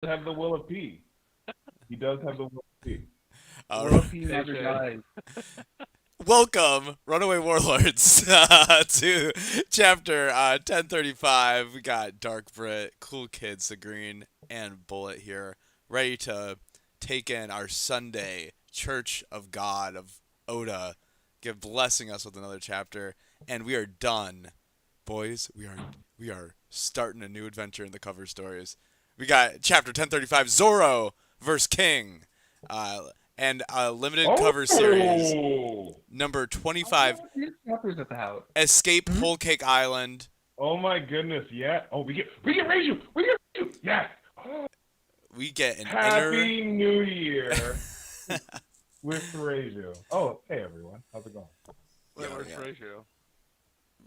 have the will of P. He does have the will of P. All Will right. P never dies. Welcome, Runaway Warlords, to chapter 1035. We got DarkBriton, Cool Kid, Sagreen, and Bullet here, ready to take in our Sunday Church of God of Oda, give blessing us with another chapter, and we are done, boys. We are starting a new adventure in the cover stories. We got chapter 1035, Zoro versus King, uh, and a limited cover series Oh! number I wonder 25, what this chapter's about. Escape Hmm? Whole Cake Island. Oh my goodness, yeah. Oh, we get Reiju! We get Reiju! Yes! Oh, We get an inner. Happy New Year with Reiju. Oh, hey everyone. How's it going? Yeah, Wait, where's yeah. Ratio?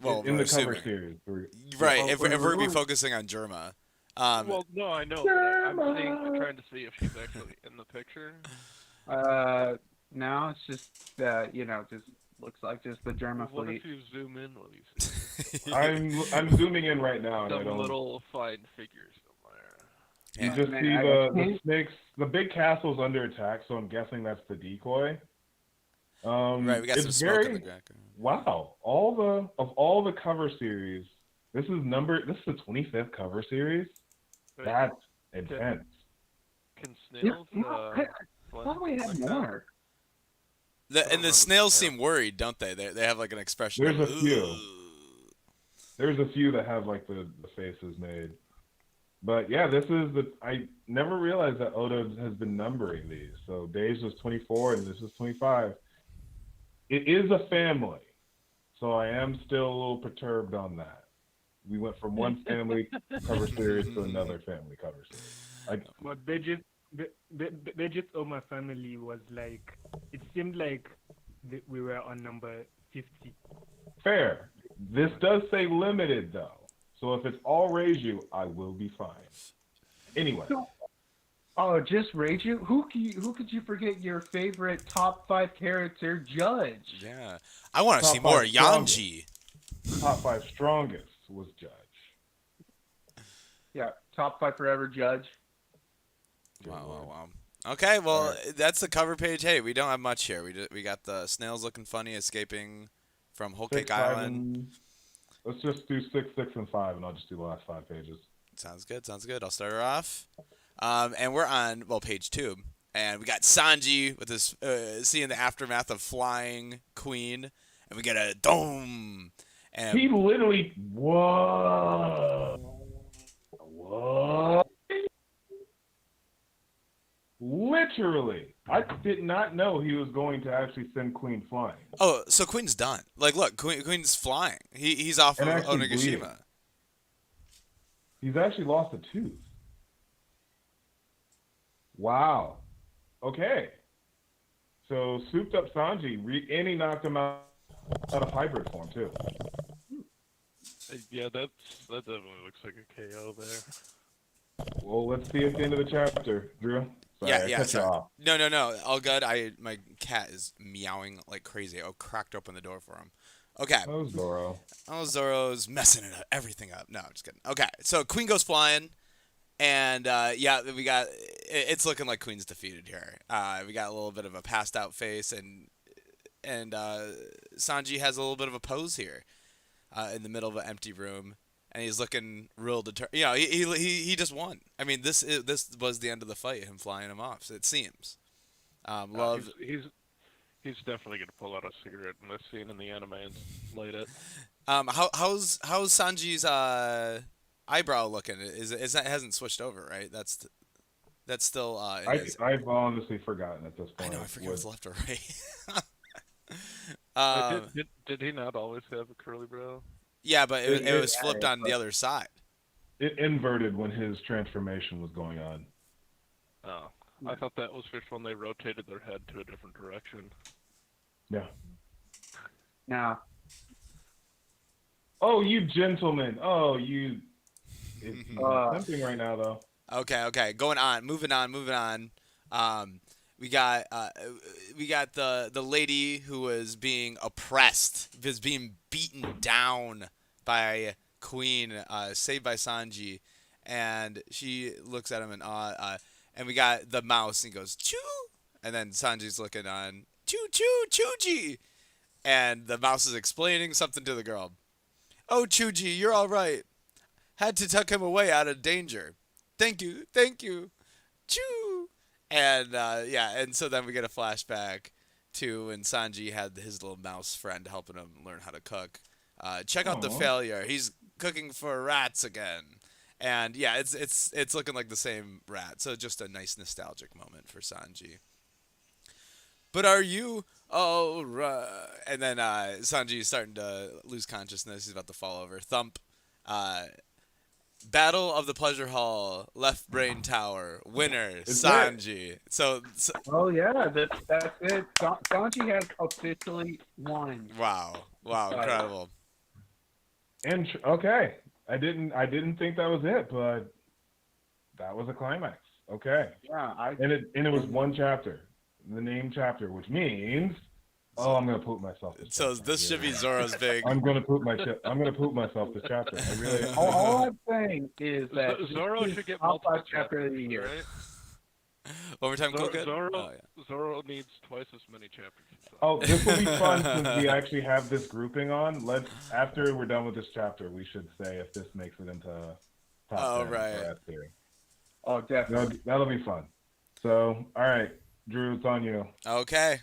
Well, In we're the cover assuming. series. Right, Oh, if we're gonna be focusing on Germa. Well, no, I know, but I'm trying to see if she's actually in the picture. No, it's just just looks like just the German What fleet. if you zoom in? Will you see I'm zooming in right now and I some don't. little fine figures somewhere? You Yeah. just Man, see I the can't- snakes. The big castle's under attack, so I'm guessing that's the decoy. Right, we got It's some smoke in the very background. wow. All the cover series. This is the 25th cover series. Wait, That's intense. can Yeah, snails? I fly thought we had like that? more. And the remember snails the seem worried, don't they? They have like an expression. There's of, a few. "Ooh." There's a few that have like the faces made. But yeah, I never realized that Oda has been numbering these. So Days was 24 and this is 25. It is a family. So I am still a little perturbed on that. We went from one family cover series to another family cover series. But budget of my family was like, it seemed like we were on number 50. Fair. This does say limited though. So if it's all Reiju, I will be fine. Anyway. Oh, just rage you? Who could you forget your favorite top 5 character, Judge? Yeah, I want to Top see more five strongest. Yanji. Top 5 strongest was Judge. Yeah, top 5 forever, Judge. Wow. Okay, well, Alright. that's the cover page. Hey, we don't have much here. We got the snails looking funny escaping from Whole 6, Cake 5, Island. and let's just do 6, 6, and 5, and I'll just do the last 5 pages. Sounds good. I'll start her off. And we're on, page 2. And we got Sanji with this, seeing the aftermath of flying Queen. And we get a dome. And He literally, whoa, literally. I did not know he was going to actually send Queen flying. oh, so Queen's done. Like, look, Queen's flying. He's off And of actually bleeding. Onigashima. He's actually lost a tooth. Wow. Okay. So souped up Sanji, and he knocked him out of hybrid form too. Yeah, that definitely looks like a KO there. Well, let's see at the end of the chapter, Drew. Sorry, I cut you sorry. off. No, all good. My cat is meowing like crazy. I cracked open the door for him. Okay. Oh, Zoro. Oh, Zoro's messing everything up. No, I'm just kidding. Okay, so Queen goes flying, and we got. It's looking like Queen's defeated here. We got a little bit of a passed out face, and Sanji has a little bit of a pose here, in the middle of an empty room, and he's looking real determined. You know, he just won. I mean, this was the end of the fight. Him flying him off. So it seems. Love. He's definitely gonna pull out a cigarette in this scene in the anime and light it. How's Sanji's eyebrow looking? Is that hasn't switched over, right? That's still I've honestly forgotten at this I point. know, I forget if it's left or right. Did he not always have a curly brow? Yeah, but it It- was flipped on the other side. It inverted when his transformation was going on. Oh, I thought that was just when they rotated their head to a different direction. Yeah. Now, Oh, you gentlemen. Oh, you. It's tempting right now, though. Okay. Moving on. We got the lady who was being oppressed, was being beaten down by Queen, saved by Sanji, and she looks at him in awe. And we got the mouse, and he goes, choo! And then Sanji's looking on, choo choo, Chuji! And the mouse is explaining something to the girl. Oh, Chuji, you're all right. Had to tuck him away out of danger. Thank you, choo! And and so then we get a flashback to when Sanji had his little mouse friend helping him learn how to cook. Check out the Aw. failure. He's cooking for rats again. And yeah, it's looking like the same rat. So just a nice nostalgic moment for Sanji. But are you? Oh, and then Sanji's starting to lose consciousness. He's about to fall over. Thump. Battle of the Pleasure Hall, Left Brain Tower, winner It's Sanji. So Oh yeah, that's it. Sanji has officially won. wow, incredible. And okay, I didn't think that was it, but that was a climax. Okay, Yeah, and it was one chapter, the name chapter, which means I'm gonna poop myself. So chapter. this should be Zoro's big. I'm gonna poop myself this chapter. I really. all I'm saying is that Zoro this is should get top multiple 5 chapter of the year. right? One more time, Zoro, Cool Kid? Zoro, Oh, yeah. Zoro needs twice as many chapters. Oh, this will be fun since we actually have this grouping on. Let's after we're done with this chapter, we should say if this makes it into top 10 Oh, for right. that theory. Oh, definitely. That'll be fun. So, all right, Drew, it's on you. Okay.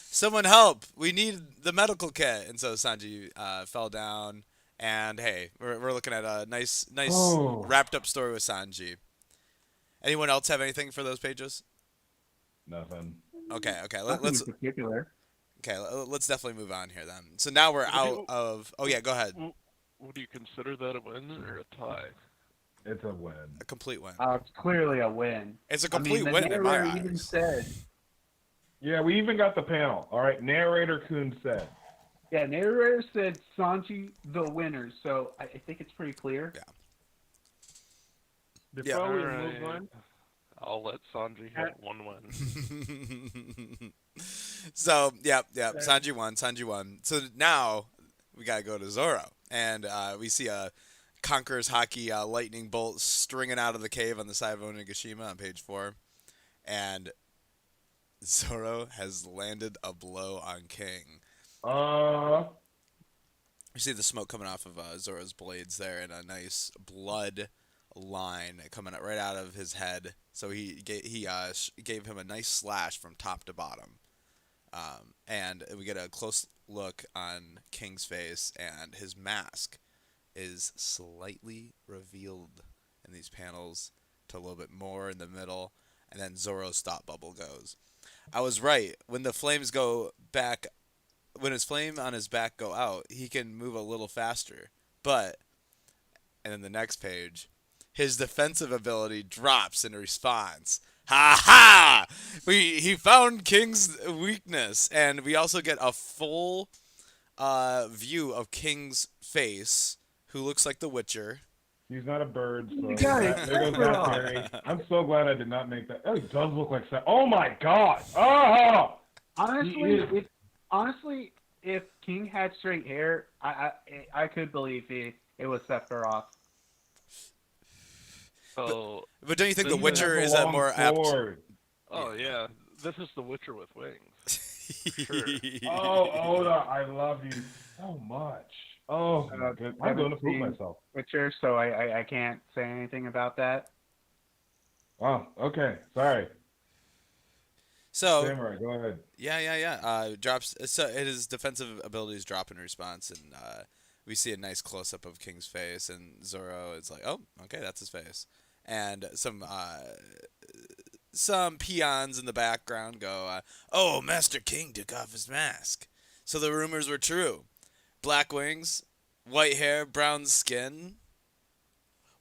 Someone help! We need the medical kit. And so Sanji fell down. And hey, we're looking at a nice Oh. wrapped up story with Sanji. Anyone else have anything for those pages? Nothing. Okay. Nothing in particular. Let's definitely move on here then. So now we're out of. Oh yeah, go ahead. Would you consider that a win or a tie? It's a win. A complete win. It's clearly a win. It's a I mean, complete the win in my narrator even eyes. said, Yeah, we even got the panel. All right, narrator Kun said. yeah, narrator said Sanji the winner, so I think it's pretty clear. Yeah. Before we Alright. move on, I'll let Sanji have one win. So Sanji won. So now we gotta go to Zoro, and we see a Conqueror's Hockey lightning bolt stringing out of the cave on the side of Onigashima on page 4, and Zoro has landed a blow on King. You see the smoke coming off of Zoro's blades there, and a nice blood line coming right out of his head. So he gave him a nice slash from top to bottom. And we get a close look on King's face, and his mask is slightly revealed in these panels to a little bit more in the middle, and then Zoro's thought bubble goes. I was right. When the flames go back, when his flame on his back go out, he can move a little faster. But, and then the next page, his defensive ability drops in response. Ha ha! He found King's weakness, and we also get a full view of King's face, who looks like the Witcher. He's not a bird, so You got it. there goes that theory. I'm so glad I did not make that. Oh, he does look like that. Oh my god! Oh! Honestly, if King had straight hair, I could believe it was Sephiroth. So, But don't you think This the is Witcher a is a long more apt? sword. oh yeah, this is the Witcher with wings. Oh, Oda, I love you so much. Oh, my goodness. I'm going to poop Seventeen. myself. Witcher, so I can't say anything about that. Oh, okay. Sorry. So Samurai, go ahead. yeah. Drops. So his defensive abilities drop in response, and we see a nice close up of King's face, and Zoro is like, "Oh, okay, that's his face." And some peons in the background go, "Oh, Master King took off his mask." So the rumors were true. Black wings, white hair, brown skin.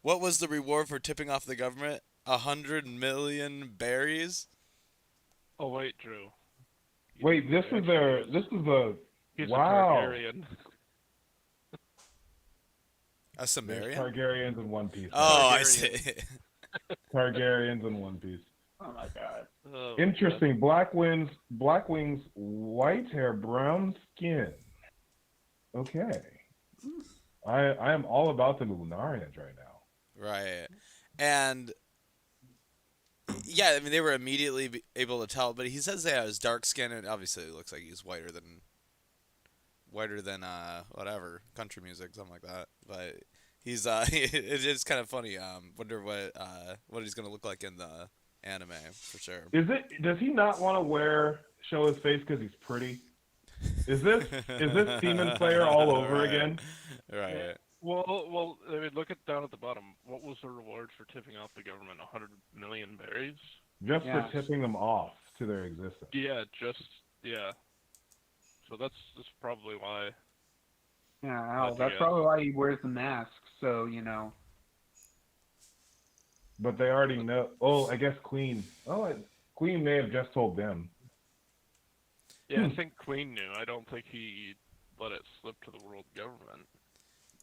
What was the reward for tipping off the government? 100 million berries. Oh wait, Drew. Wait, this is a He's wow. a Targaryen. A There's Sumerian? Targaryens in One Piece. Oh, I Targaryen. see. Targaryens in One Piece. Oh my god. Oh, Interesting. Black wings, white hair, brown skin. Okay. I am all about the Lunarians right now. Right. And yeah, I mean they were immediately able to tell, but he says they have his dark skin, and obviously it looks like he's whiter than whatever country music, something like that. But he's it is kind of funny. Wonder what he's gonna look like in the anime for sure. Does he not want to show his face because he's pretty? Is this Demon Slayer all over Right. again? Right. Well, I mean, look down at the bottom. What was the reward for tipping off the government? 100 million berries? Just Yeah. for tipping them off to their existence. Yeah, yeah. So that's probably why. Yeah, That's that's good. probably why he wears the mask. So you know. But they already know. Oh, I guess Queen. Queen may have just told them. Yeah, I think Queen knew. I don't think he let it slip to the world government.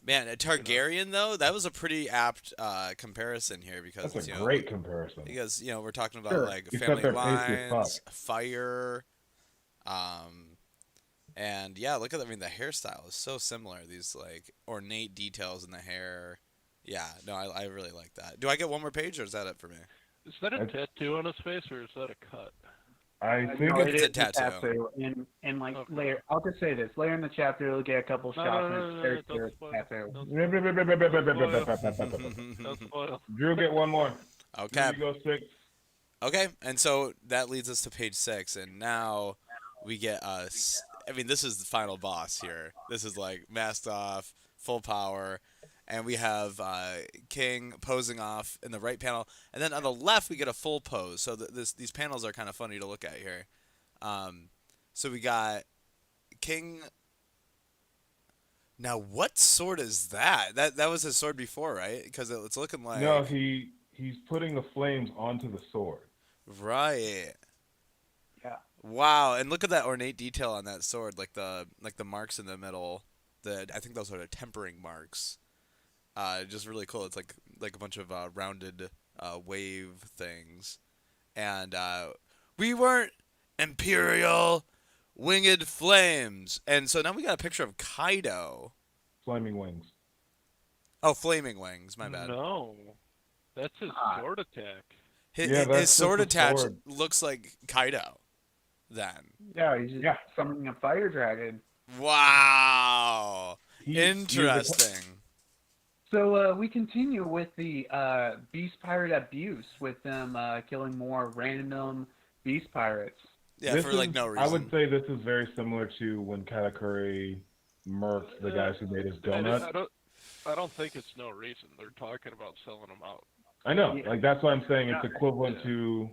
Man, a Targaryen though, that was a pretty apt comparison here because That's a great comparison. because we're talking about Sure. like Except family their face is lines, fucked. fire, and yeah, look at I mean the hairstyle is so similar. These like ornate details in the hair. Yeah, no, I really like that. Do I get one more page or is that it for me? Is that a That's- tattoo on his face or is that a cut? I think No, it's it a is tattoo. And like Okay. later, I'll just say this: later in the chapter, you'll get a couple No, shots no, and no, it's no, very don't clear spoil. tattoo. Don't spoil. Drew, get one more. Okay. Drew, you go 6. Okay, and so that leads us to page 6, and now we get I mean, this is the final boss here. This is like masked off, full power, and we have King posing off in the right panel, and then on the left we get a full pose. So these panels are kind of funny to look at here. So we got King. Now, what sword is that? That was his sword before, right? Because it's looking like No, he's putting the flames onto the sword. right. Yeah. Wow, and look at that ornate detail on that sword, like the marks in the middle. I think those are the tempering marks. Just really cool. It's like a bunch of rounded wave things, and we weren't Imperial winged flames, and so now we got a picture of Kaido. Flaming wings. Oh, flaming wings. My bad. No, that's his Ah. sword attack. His, Yeah, that's his sword just a attach sword. looks like Kaido. Then. Yeah, he's just summoning a fire dragon. Wow. He's Interesting. So we continue with the beast pirate abuse, with them killing more random beast pirates. Yeah, for like no reason. I would say this is very similar to when Katakuri murked the guys who made his donut. I don't think it's no reason. They're talking about selling them out. I know, Yeah. like that's what I'm saying. It's Yeah. equivalent Yeah. to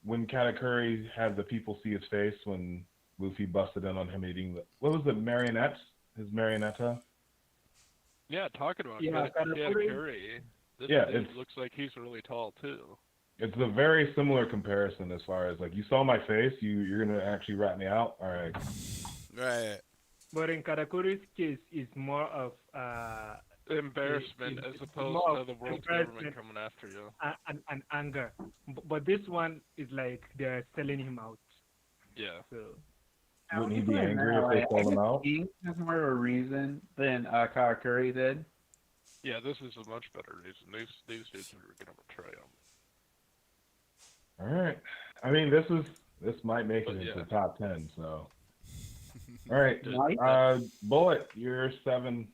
when Katakuri had the people see his face when Luffy busted in on him eating what was the marionette? His marionetta? Yeah, talking about Yeah, Katakuri. This Yeah, dude it's- looks like he's really tall too. It's a very similar comparison as far as like you saw my face, you're gonna actually rat me out. All right. Right. But in Karakuri's case, it's more of Embarrassment It's as opposed more to of the world embarrassment. government coming after you. an anger. But this one is like they're selling him out. Yeah. So Wouldn't he be angry if they sold him out? He has more of a reason than Karakuri did. Yeah, this is a much better reason. These dudes are gonna betray him. All right. I mean, this might make it But into yeah. the top 10. So. All right. Right. Bullet, you're 7.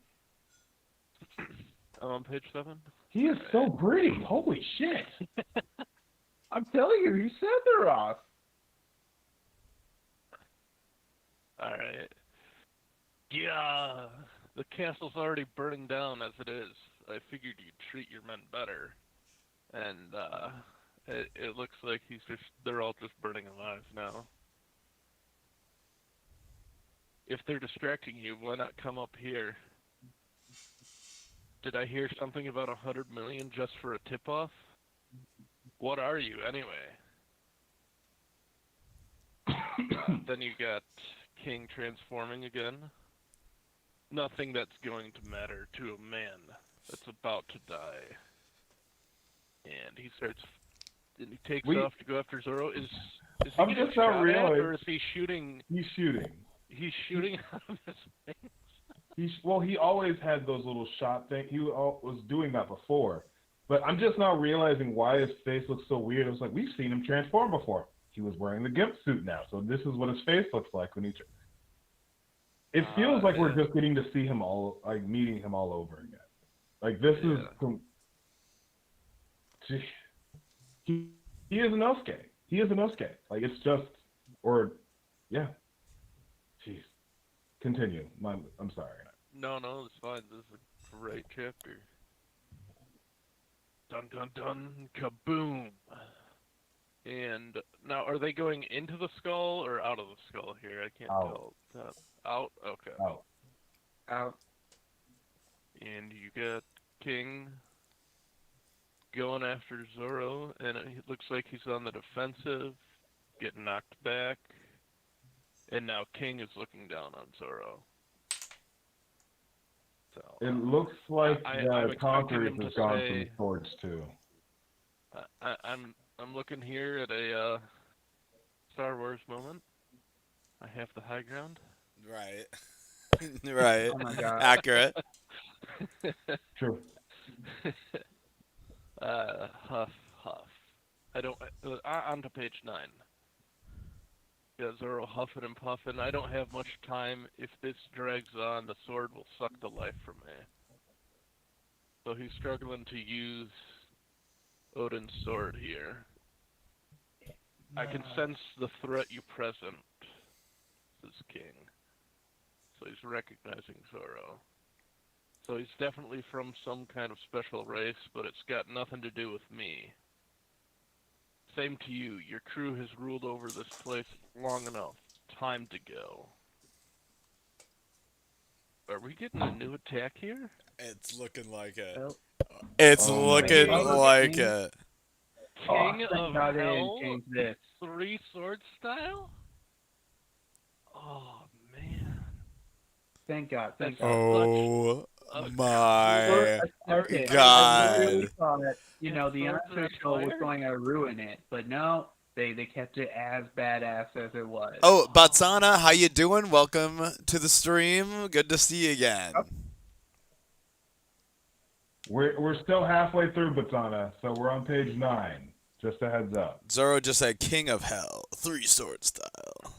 I'm on page 7. He is so pretty. Holy shit. I'm telling you, he set her off. Alright. Yeah, the castle's already burning down as it is. I figured you'd treat your men better. And, it looks like they're all just burning alive now. If they're distracting you, why not come up here? Did I hear something about 100 million just for a tip-off? What are you, anyway? Then you got King transforming again. Nothing that's going to matter to a man that's about to die. And he takes off to go after Zoro. Is he I'm getting just not shot at, realizing- or is he shooting? He's shooting. He's shooting out of his face. He always had those little shot things. He was doing that before. But I'm just now realizing why his face looks so weird. It was like, we've seen him transform before. He was wearing the GIMP suit now, so this is what his face looks like when he. It feels like we're just getting to see him all, like meeting him all over again. Like this is. He is an Osuke. He is an Osuke. Like it's just, or, yeah. Jeez. Continue. I'm sorry. No, it's fine. This is a great chapter. Dun dun dun, kaboom. And now, are they going into the skull or out of the skull here? I can't tell. Out? Okay. Out. And you got King going after Zoro, and it looks like he's on the defensive, getting knocked back. And now King is looking down on Zoro. So, It looks like I'm Conquerors expecting him has to gone say- from swords too. I'm looking here at a Star Wars moment. I have the high ground. Right. Right. Oh my God. Accurate. True. Huff. I don't. On to page 9. Yeah, Zoro huffing and puffing. I don't have much time. If this drags on, the sword will suck the life from me. So he's struggling to use Odin's sword here. I can sense the threat you present, says King. So he's recognizing Zoro. So he's definitely from some kind of special race, but it's got nothing to do with me. Same to you. Your crew has ruled over this place long enough. Time to go. Are we getting a new attack here? It's looking like it. Well, It's Oh, looking man. like it. King thank of God they didn't Hell? change this. 3 sword style? Oh, man. Thank God. Thank That's- God. Oh Uh, my Okay, God. I really thought, the Swords are unofficial was fire? going to ruin it, but no, they kept it as badass as it was. Oh, Batsana, how you doing? Welcome to the stream. Good to see you again. We're still halfway through Batsana, so we're on page 9. Just a heads up. Zoro just said King of Hell, 3 sword style.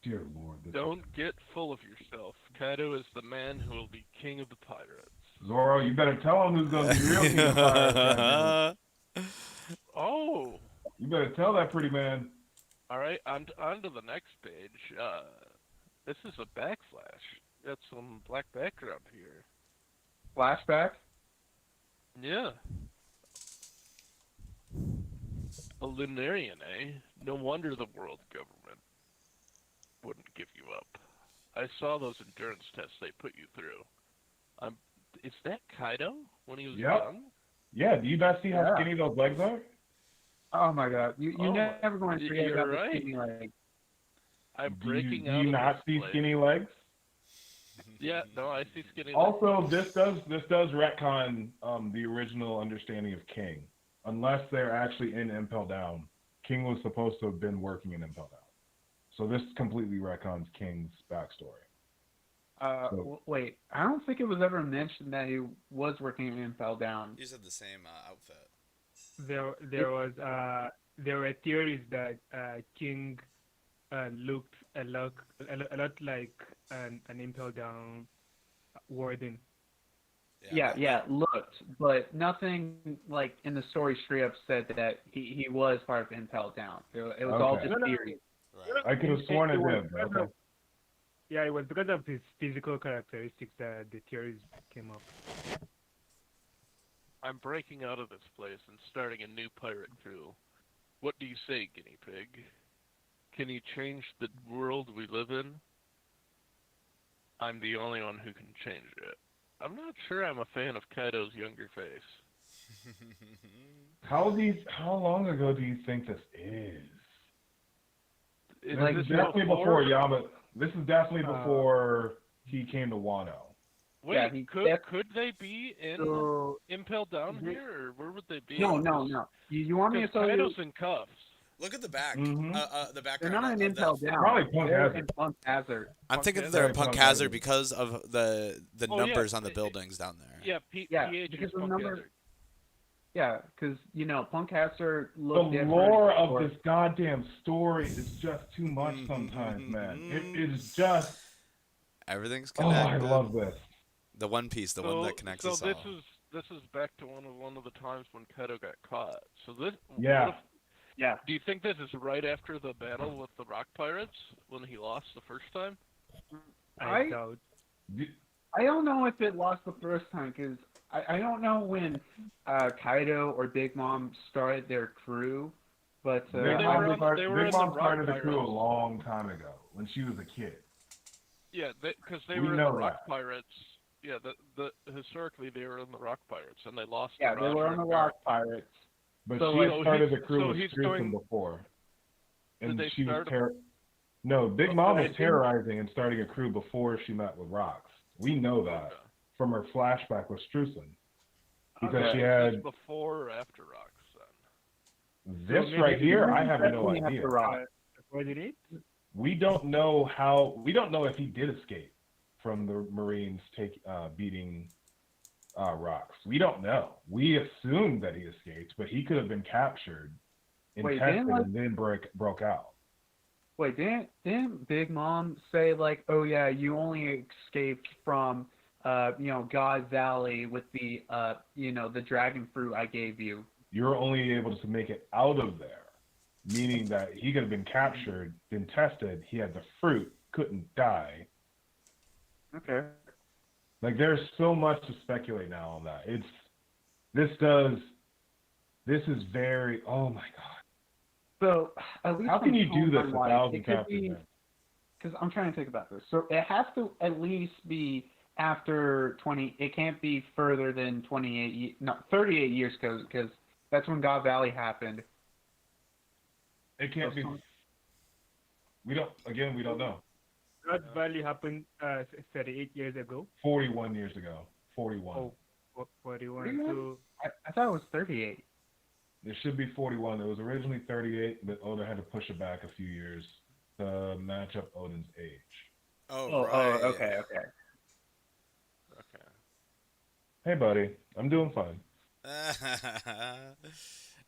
Dear Lord. Don't get full of yourself. Kaido is the man who will be king of the pirates. Zoro, you better tell him who's going to be real king of pirates. goddammit. Oh! You better tell that pretty man. Alright, on to the next page. This is a backflash. Got some black background here. Flashback? Yeah. A Lunarian, eh? No wonder the world government wouldn't give you up. I saw those endurance tests they put you through. Is that Kaido when he was Yep. young? Yeah, do you not see how Yeah. skinny those legs are? Oh my God! You Oh my- never going to forget you're about right. the skinny leg. I'm Do you, breaking do out you of not this see place. skinny legs? Yeah, no, I see skinny legs. Also, this does retcon the original understanding of King. Unless they're actually in Impel Down, King was supposed to have been working in Impel Down. So this completely retcons King's backstory. Wait, I don't think it was ever mentioned that he was working in Impel Down. You said the same outfit. There were theories that King looked a lot like an Impel Down warden. Yeah, looked, but nothing like in the story straight up said that he was part of Impel Down. It was all Okay. just theory. Right. I could have sworn it did. but Okay. Yeah, it was because of his physical characteristics that the theories came up. I'm breaking out of this place and starting a new pirate crew. What do you say, guinea pig? Can you change the world we live in? I'm the only one who can change it. I'm not sure I'm a fan of Kaido's younger face. How long ago do you think this is? Is Like, This is this definitely before Yama. This is definitely before he came to Wano. Wait, Yeah, he could they be in So Impel Down Mhm. here, or where would they be? no. You want me to Because tell you? Kaido's in cuffs. Look at the back. Mhm. The They're background. not in of Impel that. Down. Probably Punk They're Hazard. in Punk Hazard. I'm Punk thinking Hazard? they're Sorry, Punk Punk Hazard Hazard. because of the Oh, yeah, numbers on the it- buildings down there. Yeah, Yeah, PH because is Punk remember- Hazard. Yeah, because Punkcaster The looked different. lore of or- this goddamn story is just too much sometimes, man. It is just. Everything's Oh, I connected. love this. The One Piece, the one that connects us this all. this is back to one of the times when Kaido got caught. So this Yeah. what if, Yeah. do you think this is right after the battle with the Rock Pirates when he lost the first time? I- doubt. I don't know if it lost the first time because I don't know when Kaido or Big Mom started their crew, but Big they Mom were on- start- they were Big in the Mom Rock started the crew a Pirates. long time ago when she was a kid. Yeah, because they We were in know the Rock that. Pirates. Yeah, historically they were in the Rock Pirates and they lost. yeah, to they were Roger on the and Rock Garrett. Pirates. But So, she like, had started the so crew with he's Streisand doing- before. And they she was start- No, Big Okay, Mom I was think- terrorizing and starting a crew before she met with Rox. We know that Okay. from her flashback with Struzan. Because Okay. she Is had this before or after Rocks then? this maybe right here, I Maybe have no definitely idea. after Rock. Was it it? We don't know if he did escape from the Marines beating Rox. We don't know. We assume that he escaped, but he could have been captured and Wait, tested didn't, and then broke out. Wait, didn't Big Mom say like, oh yeah, you only escaped from God Valley with the the dragon fruit I gave you. You're only able to make it out of there, meaning that he could have been captured, been tested, he had the fruit, couldn't die. Okay. Like there's so much to speculate now on that. This is very, oh my god. So at least How can you do this 1,000 it could chapters be in? because I'm trying to think about this. So it has to at least be after 20. It can't be further than 28. No, 38 years because that's when God Valley happened. It can't be. We don't know. God Valley happened 38 years ago. 41 years ago. 41. Oh, 41. Really? So I thought it was 38. It should be 41. It was originally 38, but Oda had to push it back a few years to match up Odin's age. Oh, right. Okay. Okay. Hey, buddy. I'm doing fine.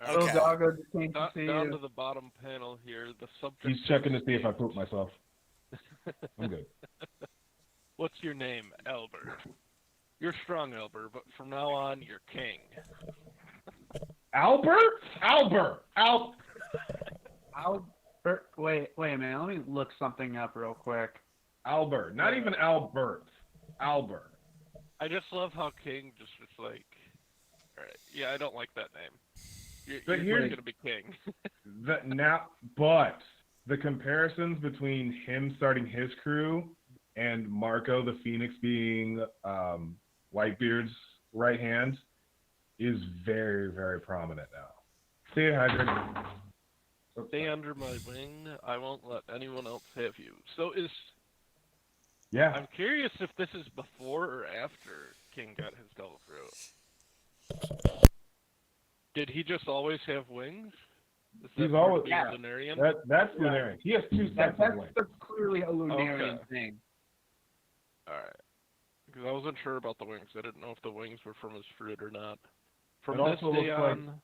Little Okay. doggo just came to see Down you. to the bottom panel here. The subject. He's checking to see if I poop myself. I'm good. What's your name, Albert? You're strong, Albert, but from now on, you're king. Albert? Wait a minute. Let me look something up real quick. Albert. Not even Albert. Albert. I just love how king just is like, all right, yeah, I don't like that name. But You're here's- gonna be king. But the comparisons between him starting his crew and Marco the Phoenix being Whitebeard's right hand is very, very prominent now. Stay hydrated. Stay under my wing. I won't let anyone else have you. So Yeah. I'm curious if this is before or after King got his devil fruit. Did he just always have wings? Is that He's part of always- being Yeah. Lunarian? That's Lunarian. He has two sets of wings. That's clearly a Lunarian Okay. thing. Alright. Because I wasn't sure about the wings. I didn't know if the wings were from his fruit or not. From It this also day looks like- on,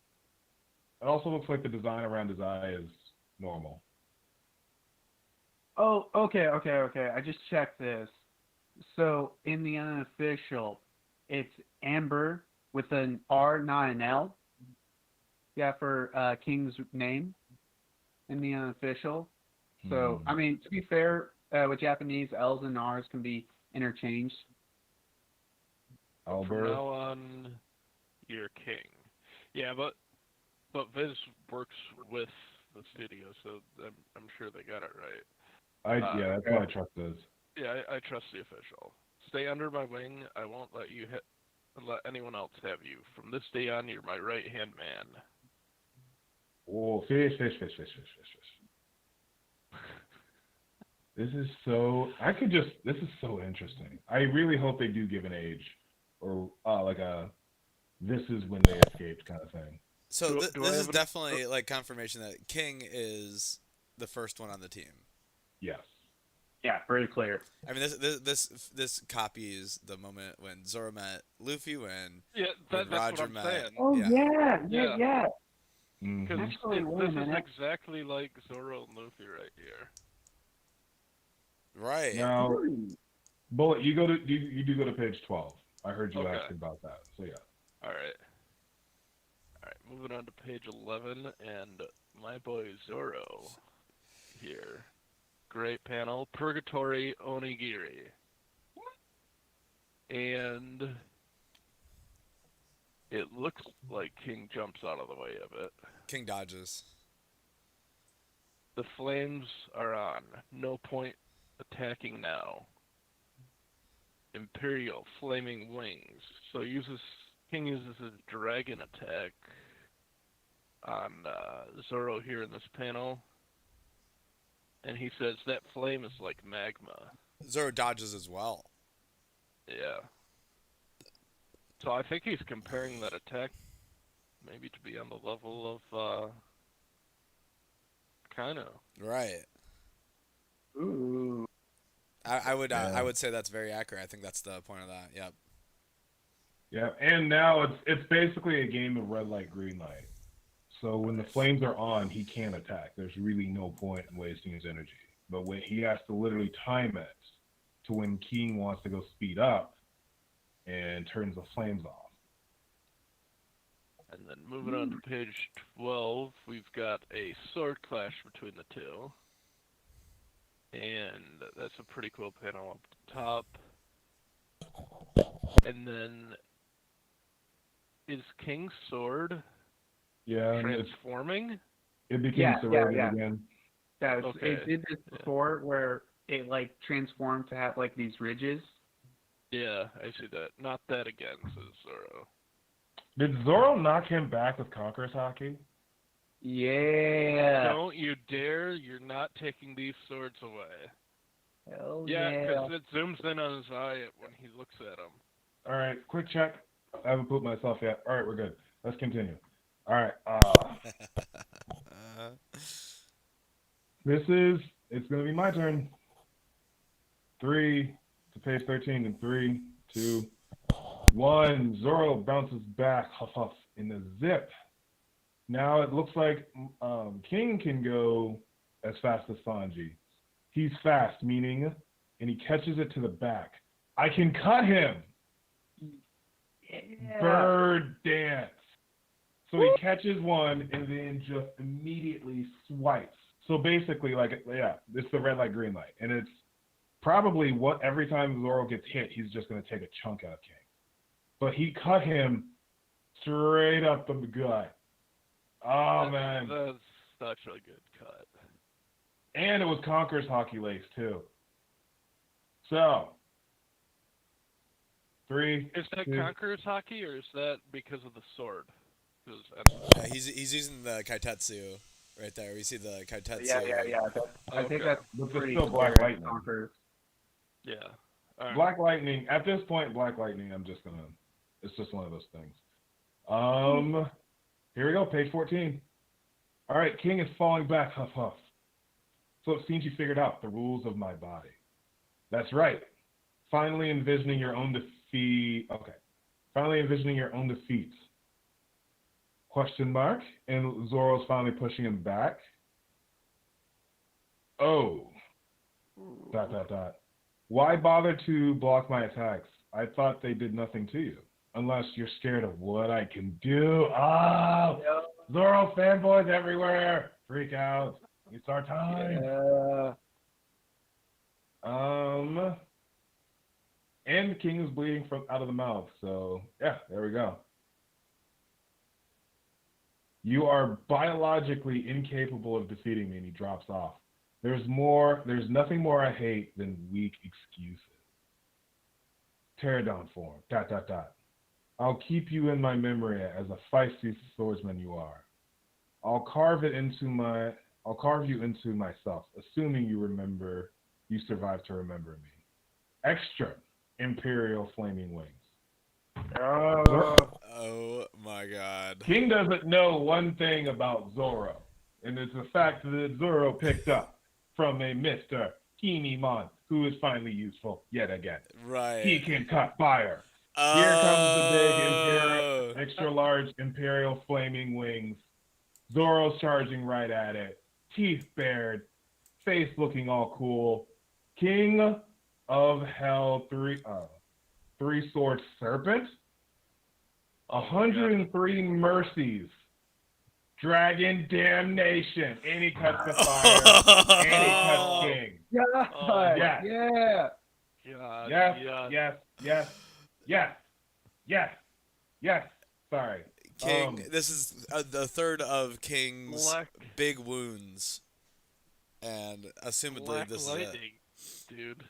It also looks like the design around his eye is normal. Oh, okay. I just checked this. So in the unofficial, it's Amber with an R, not an L. Yeah, for King's name in the unofficial. So I mean, to be fair, with Japanese, L's and R's can be interchanged. from Albert. now on, you're king. Yeah, but Viz works with the studio, so I'm sure they got it right. Yeah, that's why I trust this. Yeah, I trust the official. Stay under my wing. I won't let anyone else have you. From this day on, you're my right-hand man. Oh, fish. This is so interesting. I really hope they do give an age or like a this is when they escaped kind of thing. So Do I this is have any- definitely like confirmation that King is the first one on the team. Yes. Yeah, very clear. I mean, this copies the moment when Zoro met Luffy, when That's what Roger I'm met. saying. Oh Yeah. Yeah. Mhm. Because Actually, wait a this is minute. exactly like Zoro and Luffy right here. Right. Now, Bullet, you do go to page 12. I heard you Okay. asking about that. So yeah. All right. Moving on to page 11, and my boy Zoro here. Great panel, Purgatory Onigiri. And it looks like King jumps out of the way of it. King dodges. The flames are on. No point attacking now. Imperial flaming wings. So King uses his dragon attack on Zoro here in this panel. And he says that flame is like magma. Zoro dodges as well. Yeah. So I think he's comparing that attack maybe to be on the level of Kano. Right. Ooh. I Yeah. would say that's very accurate. I think that's the point of that. Yep. Yeah, and now it's basically a game of red light, green light. So when the flames are on, he can't attack. There's really no point in wasting his energy. But when he has to literally time it to when King wants to go speed up and turns the flames off. And then moving on to page 12, we've got a sword clash between the two. And that's a pretty cool panel up top. And then is King's sword Yeah, and transforming? it became Yeah, serrated yeah. again. Yeah, Okay. it did this before where it like transformed to have like these ridges. Yeah, I see that. Not that again, says Zoro. Did Zoro knock him back with Conqueror's Hockey? Yeah. Don't you dare, you're not taking these swords away. Hell Yeah, yeah. because it zooms in on his eye when he looks at him. All right, quick check. I haven't pooped myself yet. All right, we're good. Let's continue. All right. It's going to be my turn. 3 to page 13 in 3, 2, 1. Zoro bounces back, huff, huff, in the zip. Now it looks like King can go as fast as Sanji. He's fast, meaning, and he catches it to the back. I can cut him. Yeah. Bird dance. So he catches one and then just immediately swipes. So basically, it's the red light, green light. And it's probably what every time Zoro gets hit, he's just going to take a chunk out of King. But he cut him straight up the gut. Oh, man. That's such a good cut. And it was Conqueror's Hockey Lace, too. So, 3. Is that 2, Conqueror's Hockey, or is that because of the sword? Yeah, he's using the Kaitetsu right there. We see the Kaitetsu. Yeah. I think Okay. that's But there's pretty still Black clear. Lightning. Conqueror. Yeah. All right. Black Lightning, at this point, Black Lightning, it's just one of those things. Here we go, page 14. All right, King is falling back, huff, huff. So it seems you figured out the rules of my body. That's right. Finally envisioning your own defeat. Okay. Finally envisioning your own defeat. Question mark. And Zoro's finally pushing him back. Oh. ... Why bother to block my attacks? I thought they did nothing to you. Unless you're scared of what I can do. Oh! Zoro fanboys everywhere. Freak out. It's our time. Yeah. And King is bleeding from out of the mouth. So, yeah, there we go. You are biologically incapable of defeating me, and he drops off. There's nothing more I hate than weak excuses. Pterodon form. ... I'll keep you in my memory as a feisty swordsman you are. I'll carve you into myself, assuming you survive to remember me. Extra Imperial flaming wings. Oh my god. King doesn't know one thing about Zoro, and it's the fact that Zoro picked up from a Mr. Kinemon, who is finally useful yet again. Right. He can cut fire. Oh. Here comes the big extra large Imperial flaming wings. Zoro's charging right at it. Teeth bared. Face looking all cool. King of Hell, three sword serpent. 103 mercies. Dragon damnation. And he cuts the fire. And he cuts King. Yeah. Oh, yes. Yeah. God, Yes. Sorry. King. This is the third of King's Black- big wounds, and assumedly Black this lightning, dude.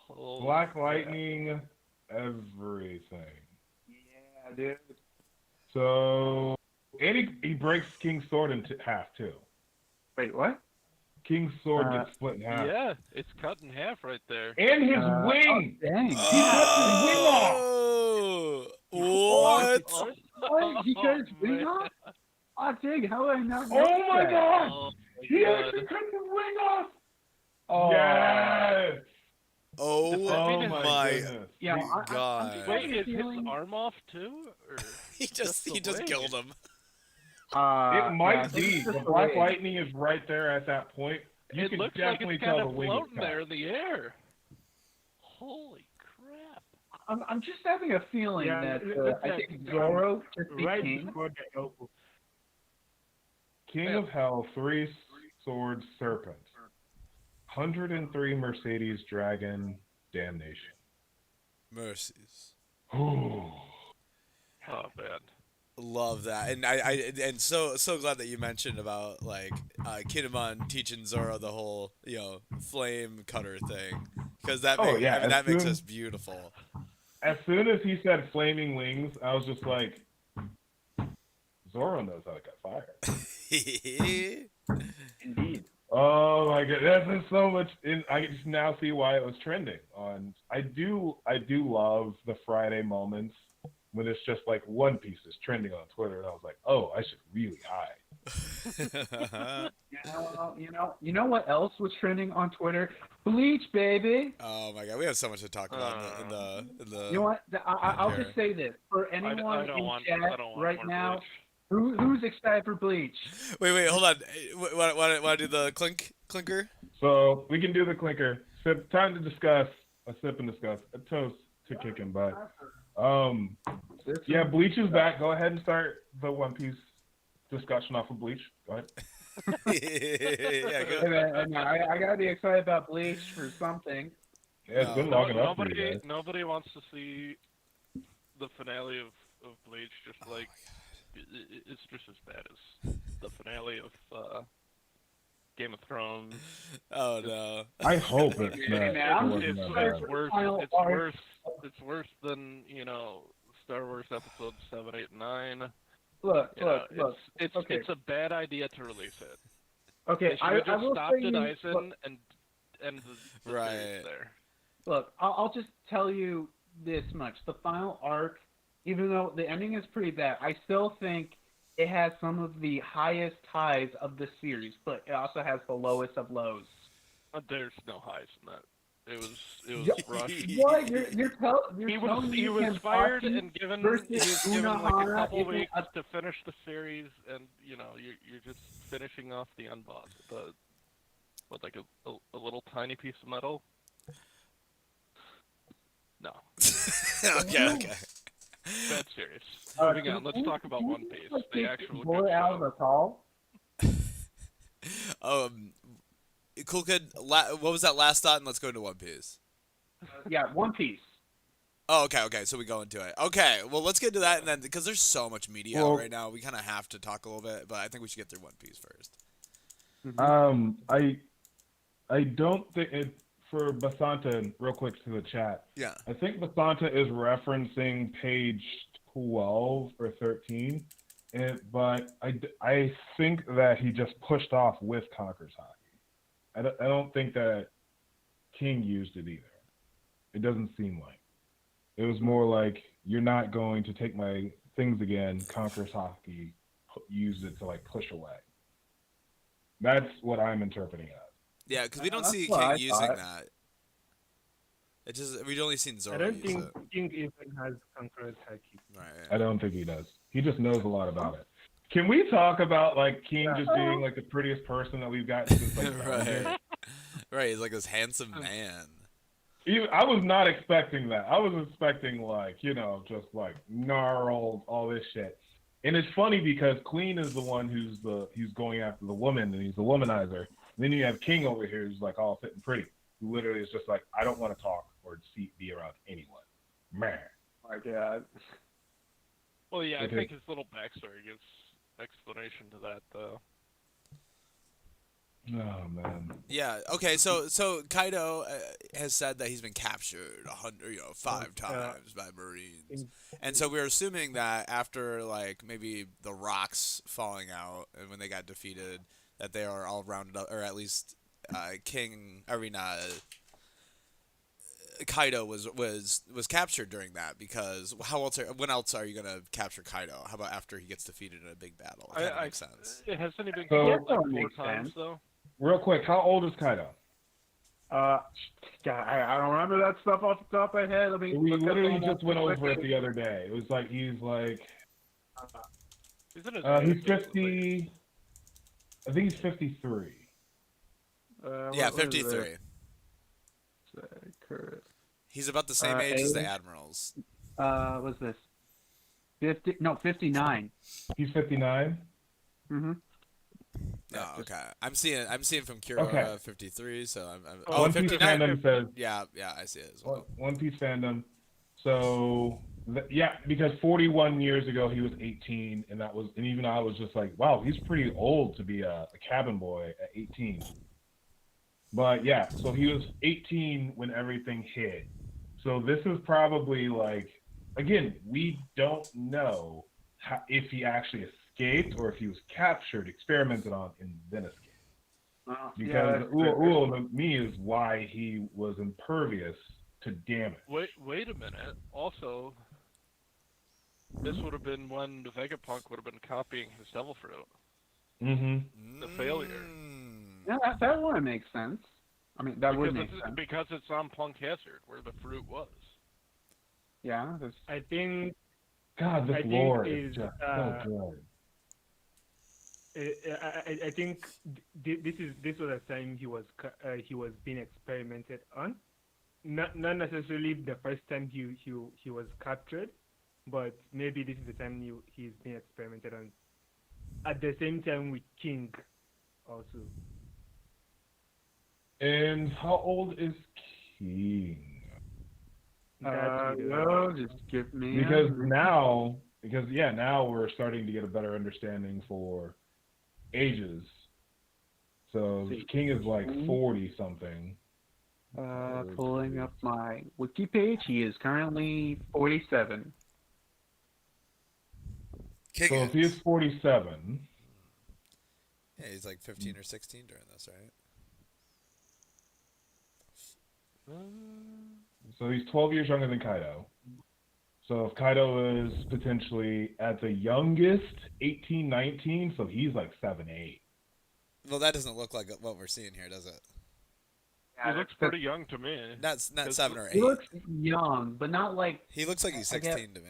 Holy Black crap. lightning, everything. Yeah, dude. So, and he breaks King's sword in half too. Wait, what? King's sword gets split in half. Yeah, it's cut in half right there. And his wing! Dang. He cuts his wing off! Oh, what? What? He cut his wing man. off? Oh, dang, how would I not know Oh my that? god! Oh He my actually god. cut his wing off! Oh. Yes! Oh Oh my my goodness. Yeah, I'm God. just Wait, having a is his feeling- arm off too? Or he just the wing? killed him. It might yeah, I think be. it's just The Black wing. lightning is right there at that point. You it can looks like definitely it's tell kind the of wing is floating cut. there in the air. Holy crap! I'm just having a feeling Yeah, that it looks I like think it's Zoro just Right became. before the elbow. King of Hell, three sword serpent. 103 Mercedes Dragon damnation. Mercies. Ooh. Oh man. Love that, and and so glad that you mentioned about like Kinemon teaching Zoro the whole flame cutter thing, because that Oh, makes, yeah, I mean as that makes soon- us beautiful. As soon as he said flaming wings, I was just like, Zoro knows how to cut fire. Indeed. Oh my god, that's so much. I just now see why it was trending on. I do love the Friday moments when it's just like One Piece is trending on Twitter, and I was like, oh, I should really hide. You know what else was trending on Twitter? Bleach, baby. Oh my god, we have so much to talk about in the You know what? I'll Here. just say this for I anyone don't in want. chat I don't want right more now. Bleach. Who's excited for Bleach? Wait, hold on. Want to do the clinker? So we can do the clinker. Sip, time to discuss. A sip and discuss. A toast to kicking butt. Yeah, Bleach is back. Go ahead and start the One Piece discussion off of Bleach. Go ahead. Yeah, Hey, good. man, I gotta be excited about Bleach for something. Yeah, it's been long enough for you guys. Nobody wants to see the finale of Bleach. Just like it's just as bad as the finale of Game of Thrones. Oh no. I hope it's Hey, not. man, I'm it just wasn't that excited bad. for worse. final It's arc. worse. It's worse than Star Wars Episode 7, 8, 9. Look. It's Okay. it's a bad idea to release it. Okay, They should I have just will stopped say at you, Aizen look, and the Right. series there. look, I'll just tell you this much: the final arc, even though the ending is pretty bad, I still think it has some of the highest highs of the series, but it also has the lowest of lows. There's no highs in that. It was Yeah. rushed. What you're telling He me was fired Kenpachi and given versus he was given like a Unohana couple isn't weeks a- to finish the series, and you're just finishing off the unboss with like a little tiny piece of metal. No, okay. that's serious. Moving on. Let's talk about One Piece. The actual good bullet out of show. the call. Cool kid. What was that last thought? And let's go into One Piece. Yeah, One Piece. Oh, okay. So we go into it. Okay, well, let's get to that, and then because there's so much media out right now, we kind of have to talk a little bit. But I think we should get through One Piece first. I don't think it for Basanta. Real quick to the chat. Yeah. I think Basanta is referencing page 12 or 13, but I think that he just pushed off with Conquer's Hockey. I don't think that King used it either. It doesn't seem like. It was more like, you're not going to take my things again. Conquer's Hockey used it to like push away. That's what I'm interpreting as. Yeah, because we don't That's see what King I using thought. that. It just we've only seen I Zoro don't use think it. King even has Conqueror's Haki. Right. I don't think he does. He just knows a lot about it. Can we talk about like King just being like the prettiest person that we've got since like Bellinger? Right. Right. He's like this handsome man. I was not expecting that. I was expecting like, just like gnarled, all this shit. And it's funny because Queen is the one who's going after the woman and he's the womanizer. And then you have King over here who's like all fit and pretty, who literally is just like, I don't want to talk or be around anyone. Man. Oh my God. Well, yeah, I Okay. think his little backstory gives explanation to that, though. Oh man. Yeah. Okay. So Kaido has said that he's been captured 5 times by Marines, and so we're assuming that after like maybe the rocks falling out and when they got defeated, that they are all rounded up, or at least Kaido was captured during that, because when else are you gonna capture Kaido? How about after he gets defeated in a big battle? It kind of makes sense. Hasn't he been So- killed Yeah, like that 4 makes times, sense. though? Real quick, how old is Kaido? God, I don't remember that stuff off the top of my head. Let me We look up literally on just went that over it quick. the other day. It was like he's like He's in his he's 50s, 50. I think he's 53. Yeah, What was 53. it? Current. He's about the same age as the age? admirals. What's this? 50? No, 59. He's 59. Mm-hmm. Oh, okay. I'm seeing from Kuro Okay. 53. So I'm Oh, One Piece 59. fandom says Yeah, I see it as well. One Piece fandom. So because 41 years ago he was 18, and even I was just like, wow, he's pretty old to be a cabin boy at 18. But yeah, so he was 18 when everything hit. So this is probably like, again, we don't know if he actually escaped or if he was captured, experimented on, and then escaped. Because Uo to me is why he was impervious to damage. Wait a minute. Also, this would have been when the Vegapunk would have been copying his Devil Fruit. Mm-hmm. The failure. Yeah, that would make sense. I mean, that would make sense. Because it's on Punk Hazard, where the fruit was. Yeah. That's... I think God, this I think lore is, is just so good. I think this was a time he was being experimented on. Not necessarily the first time he was captured, but maybe this is the time he's being experimented on. At the same time with King, also. And how old is King? well, just give me Because now we're starting to get a better understanding for ages. So King is like 40 something. Pulling up my wiki page. He is currently 47. King So if he is 47, yeah, he's like 15 or 16 during this, right? so he's 12 years younger than Kaido. So if Kaido is potentially at the youngest 18, 19, so he's like 7, 8. Well, that doesn't look like what we're seeing here, does it? He looks pretty young to me. Not 7 or 8. He looks young, but not like. He looks like he's 16 to me.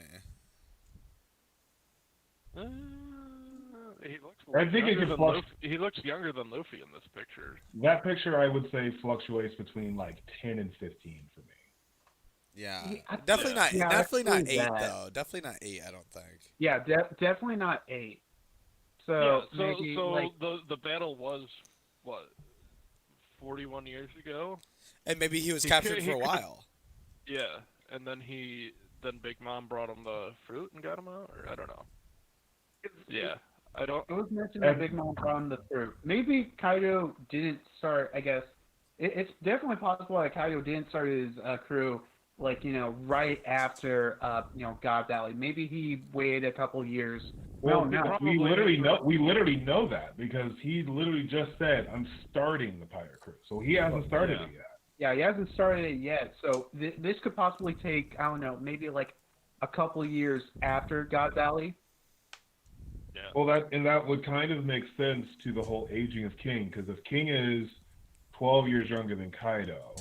He looks. I think it younger could than flush- Luffy. He looks younger than Luffy in this picture. That picture I would say fluctuates between like 10 and 15 for me. Yeah, I- definitely not. Yeah, definitely not I'd say 8 that. though. Definitely not 8. I don't think. Yeah, definitely not 8. So yeah. maybe So like the battle was what 41 years ago. And maybe he was He captured could- for a he could- while. Yeah, and then Big Mom brought him the fruit and got him out, or I don't know. Yeah, I don't. it was mentioned that Big Mom brought him the fruit. Maybe Kaido didn't start. I guess it's definitely possible that Kaido didn't start his crew like right after God Valley. Maybe he waited a couple years. Well, no. we literally know that because he literally just said, "I'm starting the pirate crew," so he hasn't started it yet. Yeah, he hasn't started it yet. So this could possibly take, I don't know, maybe like a couple years after God Valley. Yeah. Well, that would kind of make sense to the whole aging of King, because if King is 12 years younger than Kaido.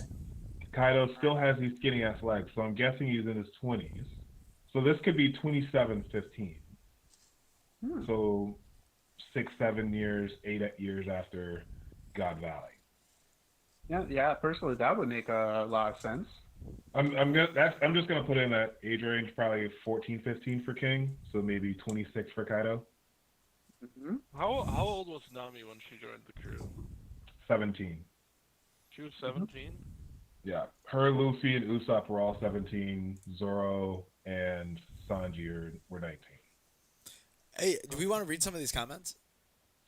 Kaido still has these skinny ass legs, so I'm guessing he's in his 20s. So this could be 27, 15. So 6, 7 years, 8 years after God Valley. Yeah. Personally, that would make a lot of sense. I'm just gonna put in that age range, probably 14, 15 for King, so maybe 26 for Kaido. Mm-hmm. How old was Nami when she joined the crew? 17. She was 17. Yeah, her, Luffy, and Usopp were all 17. Zoro and Sanji were 19. Hey, do we want to read some of these comments?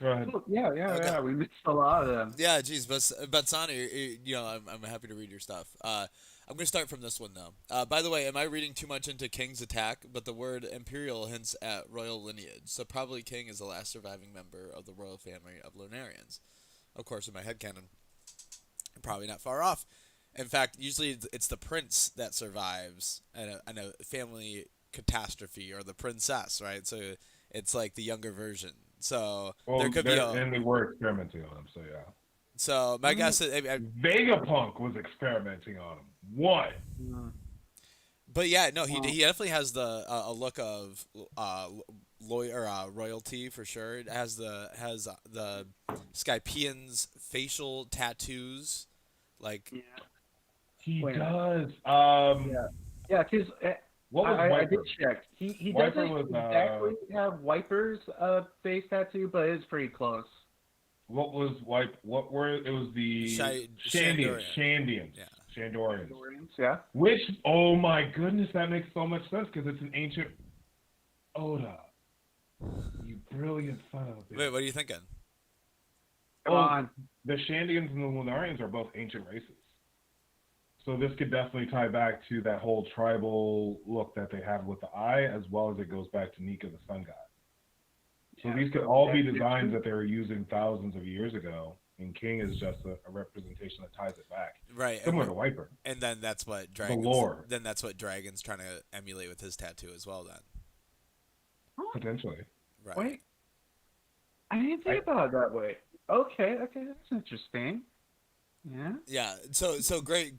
Go ahead. Yeah. We missed a lot of them. Yeah, geez, but Sonny, I'm happy to read your stuff. I'm gonna start from this one though. By the way, am I reading too much into King's attack? But the word imperial hints at royal lineage, so probably King is the last surviving member of the royal family of Lunarians. Of course, in my headcanon, I'm probably not far off. In fact, usually it's the prince that survives in a family catastrophe, or the princess, right? So it's like the younger version. So there could be and we were experimenting on him, so yeah. So my guess is, Vegapunk was experimenting on him. What? But yeah, no, he definitely has the a look of royalty for sure. It has the Skypian's facial tattoos, like he does. Yeah, because what was I Wiper? did check. He Wiper doesn't was, exactly have Wiper's face tattoo, but it's pretty close. What was What were it? Was the Shandians? Yeah. Shandorians. Yeah. Which, oh my goodness, that makes so much sense because it's an ancient Oda. You brilliant son of a bitch. Wait, what are you thinking? Come on. The Shandians and the Lunarians are both ancient races. So this could definitely tie back to that whole tribal look that they have with the eye, as well as it goes back to Nika, the sun god. So these could all be designs that they were using thousands of years ago, and King is just a representation that ties it back. Right. Similar to Wiper. And then that's what Dragon's... The lore. Then that's what Dragon's trying to emulate with his tattoo as well, then. Potentially. Right. Wait. I didn't think about it that way. Okay, that's interesting. Yeah. Yeah, so great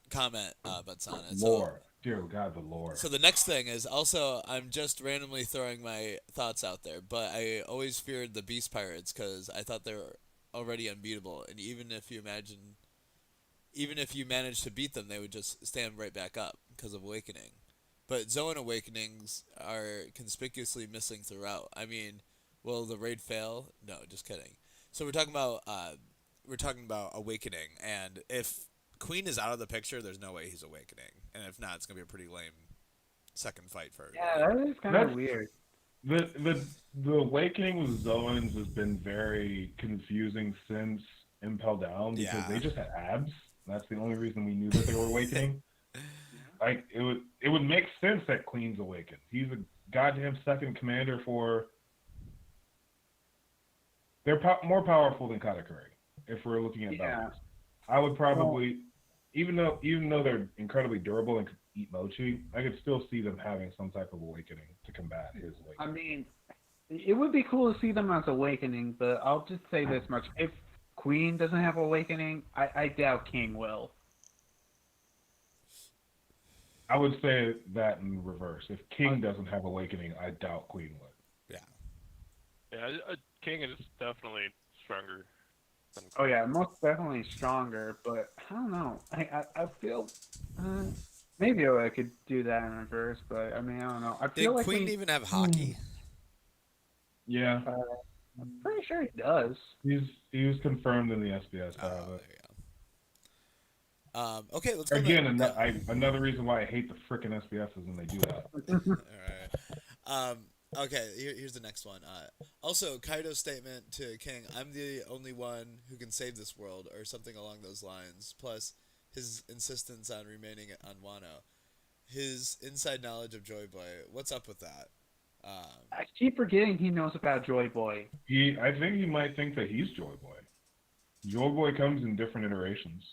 comment, Batsana. Lore. Dear God, the lore. So the next thing is also, I'm just randomly throwing my thoughts out there, but I always feared the Beast Pirates because I thought they were already unbeatable, and even if you managed to beat them, they would just stand right back up because of Awakening. But Zoan Awakenings are conspicuously missing throughout. I mean, will the raid fail? No, just kidding. So we're talking about Awakening, and if Queen is out of the picture, there's no way he's Awakening, and if not, it's gonna be a pretty lame second fight for everybody. Yeah, that is kind of weird. The Awakening with Zoans has been very confusing since Impel Down because they just had abs. That's the only reason we knew that they were awakening. Like it would make sense that Queen's awakened. He's a goddamn second commander for. They're more powerful than Katakuri if we're looking at balance. I would probably, even though they're incredibly durable and could eat mochi, I could still see them having some type of awakening to combat his awakening. I mean, it would be cool to see them as awakening, but I'll just say this much: if Queen doesn't have awakening, I doubt King will. I would say that in reverse. If King doesn't have awakening, I doubt Queen would. Yeah, King is definitely stronger. Oh yeah, most definitely stronger, but I don't know. I feel maybe I could do that in reverse, but I mean I don't know. I feel Did Queen even have hockey? Yeah, I'm pretty sure he does. He was confirmed in the SBS. There you go. Okay, let's go Again, back. another reason why I hate the frickin' SBS is when they do that. All right. Okay, here's the next one. Also, Kaido's statement to King, "I'm the only one who can save this world," or something along those lines. Plus, his insistence on remaining on Wano. His inside knowledge of Joy Boy. What's up with that? I keep forgetting he knows about Joy Boy. I think he might think that he's Joy Boy. Joy Boy comes in different iterations.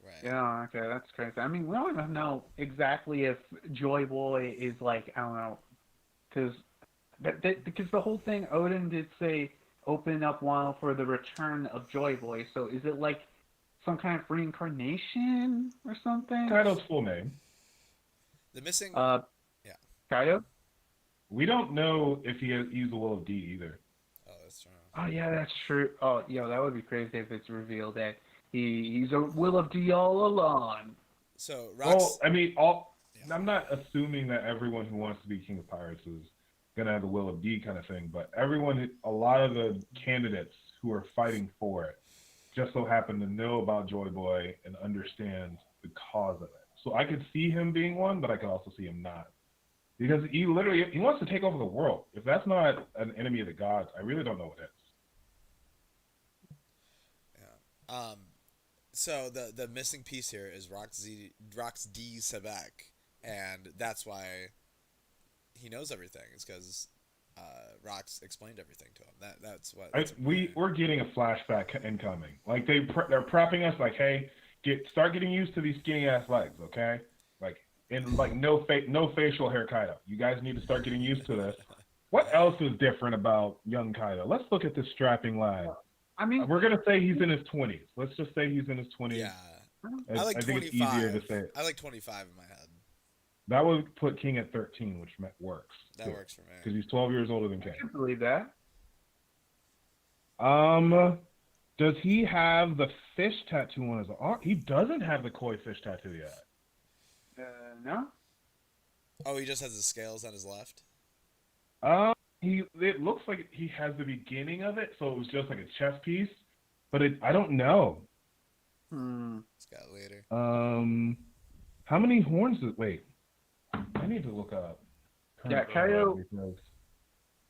Right. Yeah, okay, that's crazy. I mean, we don't even know exactly if Joy Boy is like, I don't know, because the whole thing, Odin did say open up Wano for the return of Joy Boy. So is it like some kind of reincarnation or something. Kaido's full name. The missing. Uh, Yeah. Kaido. We don't know if he has used the will of D either. Oh, that's true. Oh yeah, that's true. Oh, yo, that would be crazy if it's revealed that he's a will of D all along. So Well, Rox. I mean, Yeah. I'm not assuming that everyone who wants to be King of Pirates is gonna have the will of D kind of thing, but a lot of the candidates who are fighting for it, just so happen to know about Joy Boy and understand the cause of it. So I could see him being one, but I could also see him not. Because he wants to take over the world. If that's not an enemy of the gods, I really don't know what is. Yeah. So the missing piece here is Rox D Sebek, and that's why he knows everything. It's because Rox explained everything to him. That's what. We're getting a flashback incoming. Like they're prepping us. Like, hey, start getting used to these skinny ass legs, okay? Like, and like no facial hair Kaido. You guys need to start getting used to this. What else is different about young Kaido? Let's look at this strapping lad. I mean, We're gonna say he's in his 20s. Let's just say he's in his 20s. Yeah. I like think 25. it's easier to say it. I like 25 in my head. That would put King at 13, which works. That works for me. Because he's 12 years older than I King. can believe that. Does he have the fish tattoo on his arm? He doesn't have the koi fish tattoo yet. No. Oh, he just has the scales on his left. It looks like he has the beginning of it, so it was just like a chess piece. But I don't know. It's got later. How many horns wait, I need to look up. Yeah, Kaido.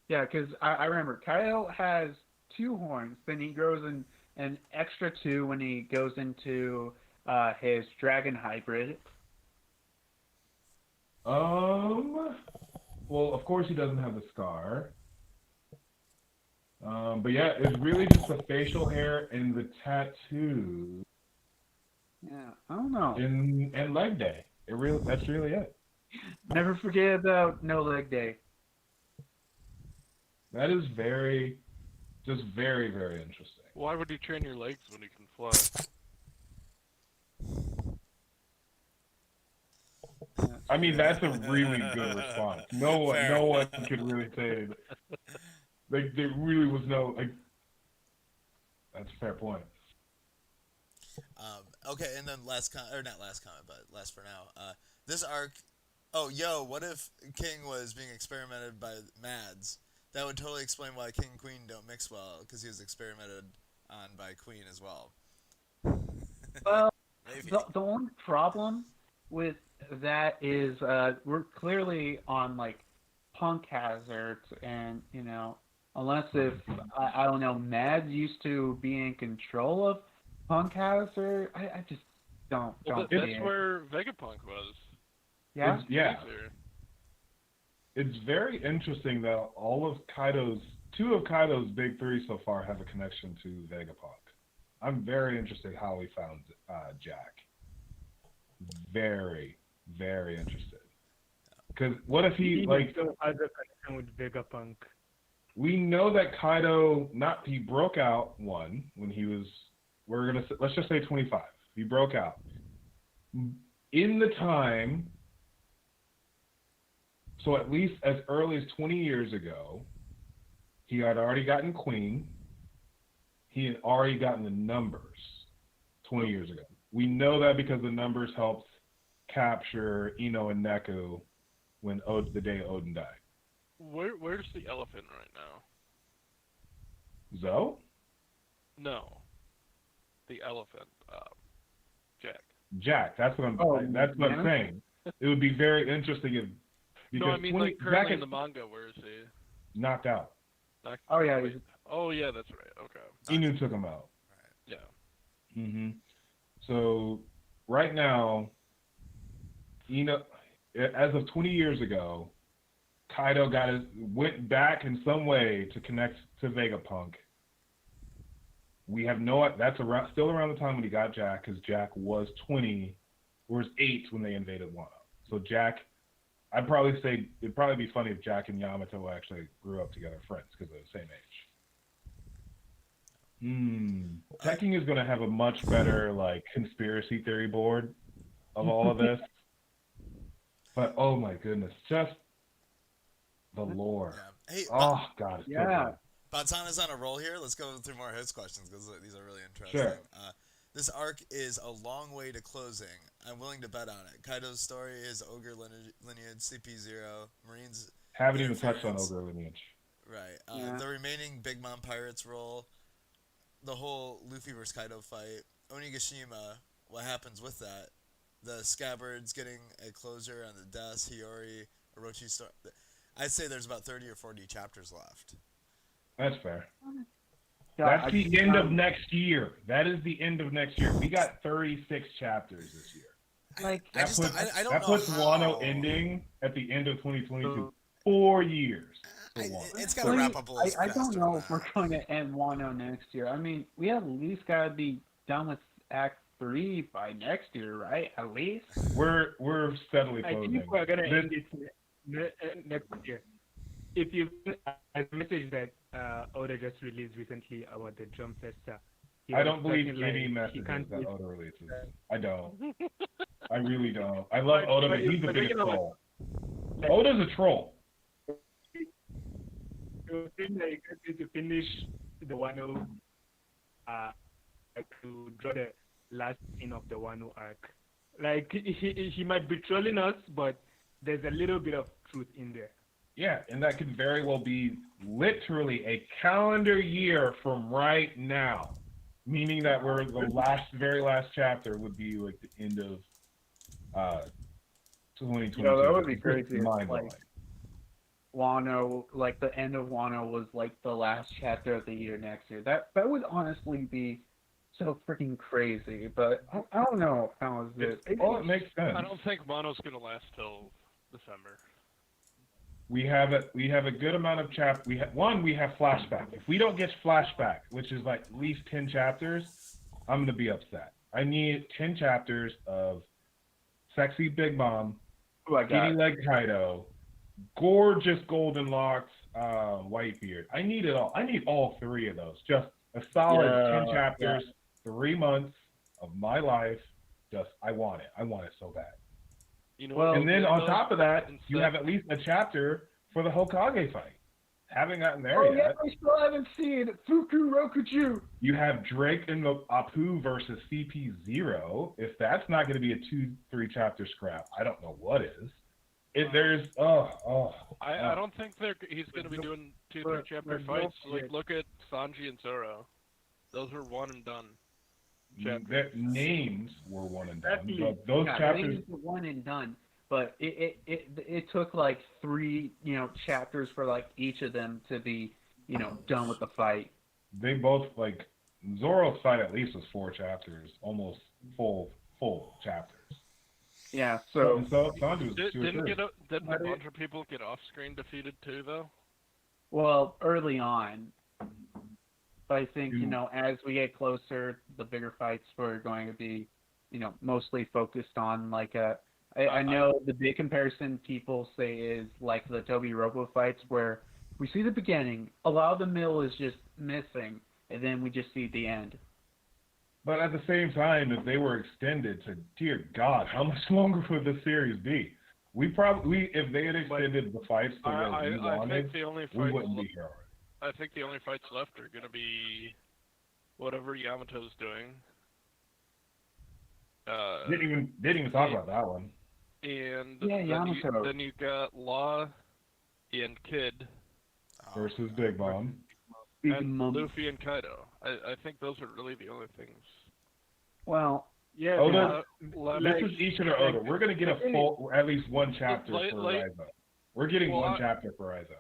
Yeah, because I remember Kaido has 2 horns. Then he grows an extra 2 when he goes into his dragon hybrid. Well, of course he doesn't have the scar. But yeah, it's really just the facial hair and the tattoo. Yeah, I don't know. And leg day. That's really it. Never forget about No Leg Day. That is very, very interesting. Why would you train your legs when you can fly? I mean, that's a really good response. No one could really say that. Like, there really was no, like, that's a fair point. Okay, and then not last comment, but last for now. This arc. Oh, what if King was being experimented by Mads? That would totally explain why King and Queen don't mix well, because he was experimented on by Queen as well. Well, Maybe. the only problem with that is we're clearly on like punk hazards, and unless if I don't know, Mads used to be in control of punk hazard, I just don't. Well, see that's it. where Vegapunk was. Yeah. It's very interesting that two of Kaido's big 3 so far have a connection to Vegapunk. I'm very interested how he found Jack. Very, very interested. Because what if he still has a connection with Vegapunk? We know that Kaido he broke out when he was, let's just say 25. He broke out. In the time, so at least as early as 20 years ago, he had already gotten Queen. He had already gotten the numbers 20 years ago. We know that because the numbers helped capture Ino and Neku when the day Odin died. Where's the elephant right now? Zoe? No. The elephant. Jack. That's what I'm saying. It would be very interesting if. No, I mean like currently in the manga, where is he? Knocked out. Oh yeah. Oh yeah, that's right. Okay. Inu took him out. Yeah. Mm-hmm. So right now, as of 20 years ago, Kaido went back in some way to connect to Vegapunk. We have that's still around the time when he got Jack, because Jack was 20, or was 8 when they invaded Wano. So Jack, I'd probably say it'd probably be funny if Jack and Yamato actually grew up together, friends, because they're the same age. Tekking is going to have a much better like conspiracy theory board of all of this. But oh my goodness, just the lore. Yeah. Hey, Oh god, it's so good. Batsana's on a roll here. Let's go through more of his questions because these are really interesting. Sure. This arc is a long way to closing. I'm willing to bet on it. Kaido's story is ogre lineage, CP0, Marines. Haven't even touched on interference. ogre lineage. Right. The remaining Big Mom Pirates role, the whole Luffy vs. Kaido fight, Onigashima, what happens with that? The Scabbards getting a closure on the deaths, Hiyori, Orochi's story. I'd say there's about 30 or 40 chapters left. That's fair. Yeah, That's the end of next year. That is the end of next year. We got 36 chapters this year. Like I don't know. That puts how... Wano ending at the end of 2022. 4 years. It's got to wrap up a little I don't faster know than if we're that. going to end Wano next year. I mean, we at least got to be done with Act 3 by next year, right? At least. We're steadily I closing. think we're gonna end it next year. If you a message that Oda just released recently about the Jump Festa. I don't believe talking any he messages can't that wait- Oda releases. I don't. I really don't. I love Oda, but he's the biggest troll. Oda's a troll. You think that you need to finish the Wano, to draw the last scene of the Wano arc. Like he might be trolling us, but there's a little bit of truth in there. Yeah, and that could very well be literally a calendar year from right now, meaning that we're the very last chapter would be like the end of 2022. Yeah, that would be crazy. Mind-blowing. Wano, like the end of Wano was like the last chapter of the year next year. That would honestly be so freaking crazy. But I don't know how is it. Well, it makes sense. I don't think Mono's gonna last till December. We have a good amount of we have flashback. If we don't get flashback, which is like at least 10 chapters, I'm gonna be upset. I need 10 chapters of sexy Big Mom, skinny leg Kaido, gorgeous golden locks, Whitebeard. I need it all. I need all three of those. Just a solid 10 chapters, 3 months of my life. Just I want it. I want it so bad. You know, Well, And then on top of that, instead- you have at least a chapter for the Hokage fight. Haven't gotten there Oh yeah, yet. I still haven't seen Fuku Rokuju. You have Drake and the Apu versus CP0. If that's not going to be a 2-3 chapter scrap, I don't know what is. There's I don't think he's going to be doing 2-3 chapter fights. Like, look at Sanji and Zoro. Those were one and done. Their names were one and done. Exactly. But those chapters, Names were one and done. But it took like 3 chapters for like each of them to be done with the fight. they both like Zoro's fight at least was 4 chapters, almost full chapters. Yeah. So Sanji was 2 or 3. Didn't a bunch of people get off screen defeated too, though? well, early on. But I think as we get closer, the bigger fights were going to be mostly focused on like I know the big comparison people say is like the Toby Robo fights where we see the beginning, a lot of the middle is just missing, and then we just see the end. But at the same time, if they were extended to, dear God, how much longer would the series be? If they had extended the fights the way we I wanted, think the only we fights wouldn't be here already. I think the only fights left are going to be whatever Yamato's doing. Didn't even talk about that one. And Yeah, Yamato. then you got Law and Kid Versus Big Mom. and Luffy and Kaido. I think those are really the only things. Well, Yeah. Oda, left. this is Eiichiro Oda. We're going to get at least one chapter Like- for like- Raizo. We're getting Well, one chapter for Raizo.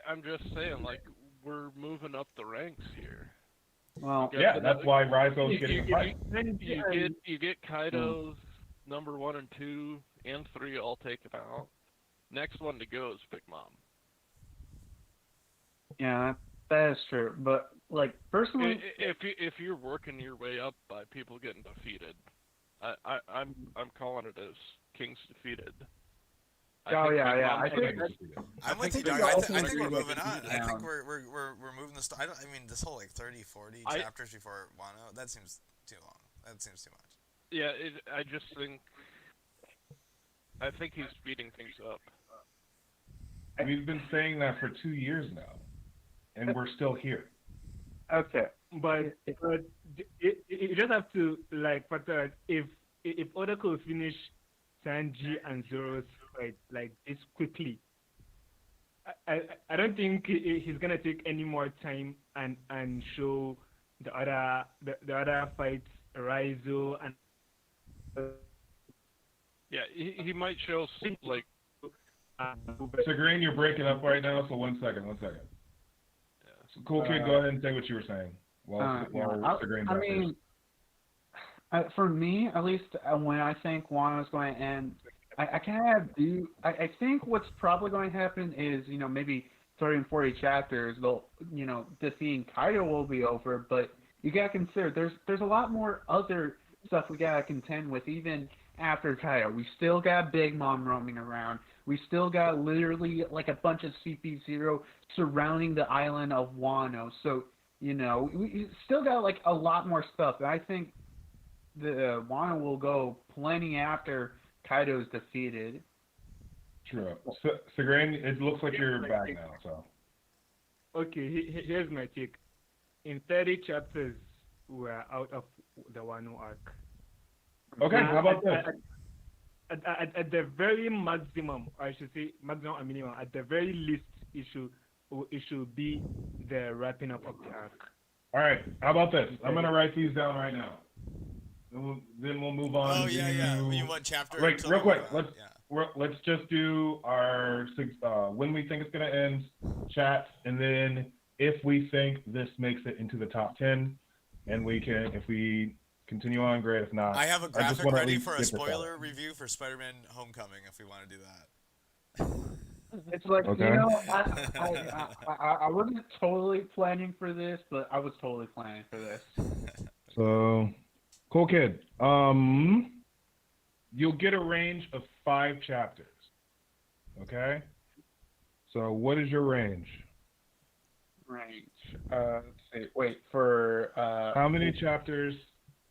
I'm just saying, like, we're moving up the ranks here. well, Yeah, that's why Raizo's getting a fight. You get Kaido's number 1 and 2 and 3 all taken out. Next one to go is Big Mom. yeah, that is true. But like personally, If you're working your way up by people getting defeated, I'm calling it as King's defeated. Oh, think yeah, my yeah, mom I took think it. I'm with you, think Doug. we I, all th- can I think agree we're that moving the on. beat I think down- we're moving the story. I mean, this whole like 30, 40 I- chapters before Wano. That seems too long. That seems too much. Yeah, I just think. I think he's speeding things up. We've been saying that for 2 years now, and we're still here. Okay. But you just have to like factor if Oda could finish Sanji and Zoro's fight like this quickly, I don't think he's gonna take any more time and show the other fights, Raizo and Yeah, he might show like. So Green, you're breaking up right now. So 1 second. Yeah. So, cool kid, go ahead and say what you were saying. While Green I mean, for me, at least when I think Wano's going to end, I kind of do. I think what's probably going to happen is, maybe 30 and 40 chapters, they'll, defeating Kaido will be over, but you got to consider there's a lot more other stuff we got to contend with even after Kaido. We still got Big Mom roaming around. We still got literally like a bunch of CP0 surrounding the island of Wano. So, we still got like a lot more stuff. And I think the Wano will go plenty after Kaido's defeated. True. So Green, it looks like you're back now. So. Okay, here's my take. In 30 chapters, we're out of the Wano arc. Okay, how about this? At the very maximum, or I should say maximum and minimum, at the very least, it should be the wrapping up of the arc. All right, how about this? I'm gonna write these down right now. Then we'll move on. Oh yeah. You want chapter? Wait, real quick. Yeah. Let's just do our when we think it's gonna end, chat, and then if we think this makes it into the top 10, and if we continue on, great. If not, I have a just graphic wanna at ready least for a get this out. spoiler review for Spider-Man: Homecoming if we want to do that. It's like, Okay. I wasn't totally planning for this, but I was totally planning for this. So, cool kid. You'll get a range of 5 chapters. Okay. So, what is your range? Range. Let's see. Wait for. How many chapters?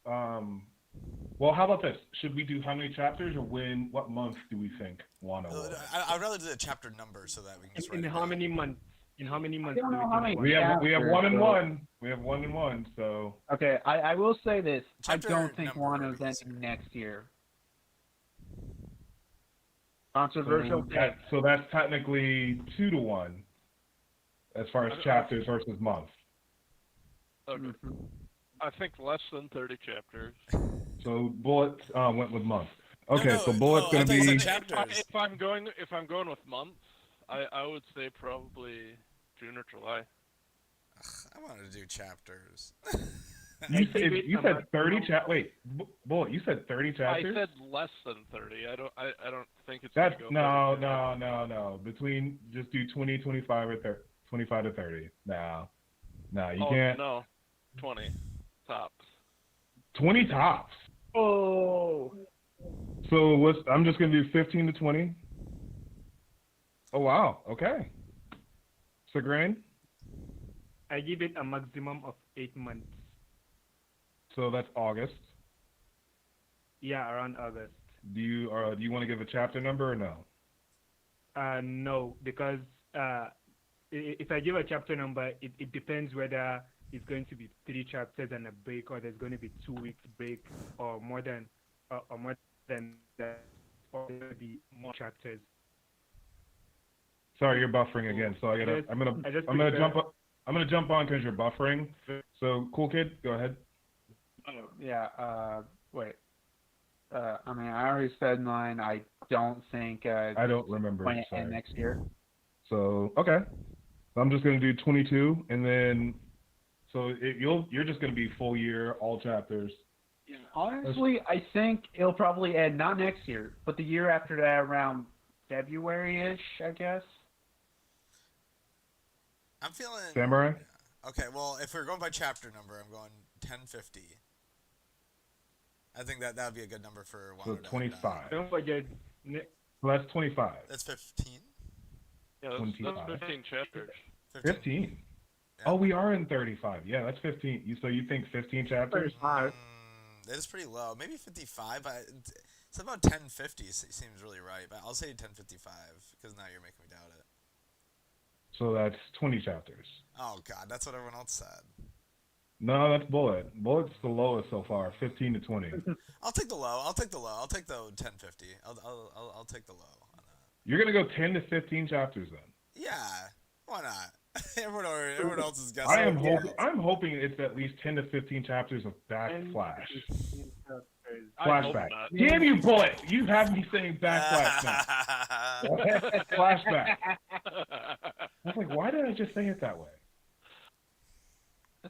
Well, how about this? Should we do how many chapters, or what month do we think Wano will? I'd rather do the chapter number so that we can just write In it how down. many months? In how many months? I don't do know how think many- Wano- We have chapters, 1 and so- 1. We have 1 and 1. So Okay, I will say this. Chapter I don't think number Wano's is- ending next year. Controversial take. so that's technically 2 to 1, as far as chapters versus month. Okay. Mhm. I think less than 30 chapters. So Bullet went with month. Okay, No, so Bullet's I gonna thought you be. said chapters. If I'm going with months, I would say probably June or July. I wanted to do chapters. You said 30 Wait, Bullet. You said 30 chapters. I said less than 30. I don't think it's. That's gonna go no. Between just do 20, 25 or 30, 25 to 30. No, you Oh can't. no, 20 tops. 20 tops. Oh. So I'm just gonna do 15 to 20. Oh wow. Okay. So Grain. I give it a maximum of 8 months. So that's August. Yeah, around August. Do you want to give a chapter number or no? No, because if I give a chapter number, it depends whether it's going to be 3 chapters and a break, or there's going to be 2 weeks break, or more than that, or there'll be more chapters. Sorry, you're buffering again. So I'm gonna jump on because you're buffering. So cool kid, go ahead. Oh, yeah. Wait. I mean, I already said mine. I don't think. I don't remember. Going to Sorry. end next year. So okay, so I'm just gonna do 22, and then you're just gonna be full year, all chapters. Honestly, I think it'll probably end not next year, but the year after that, around February-ish, I guess. I'm feeling. Samurai. Okay, well, if we're going by chapter number, I'm going 1050. I think that would be a good number for So Wano to 25. Don't forget, Well, that's 25. That's 15. Yeah, that's 25. 15 chapters. 15. Yeah. Oh, we are in 35. Yeah, that's 15. So you think 15 chapters? 35. That is pretty low. Maybe 55, but it's about 1050 seems really right. But I'll say 1055 because now you're making me doubt it. So that's 20 chapters. Oh God, that's what everyone else said. No, that's Bullet. Bullet's the lowest so far, 15 to 20. I'll take the low. I'll take the 1050. I'll take the low on that. You're gonna go 10 to 15 chapters then. Yeah, why not? everyone else is guessing. I'm hoping it's at least 10 to 15 chapters of backflash. I hope Flashback. not. Damn you, Bullet! You have me saying backflash now. Flashback. I was like, why did I just say it that way?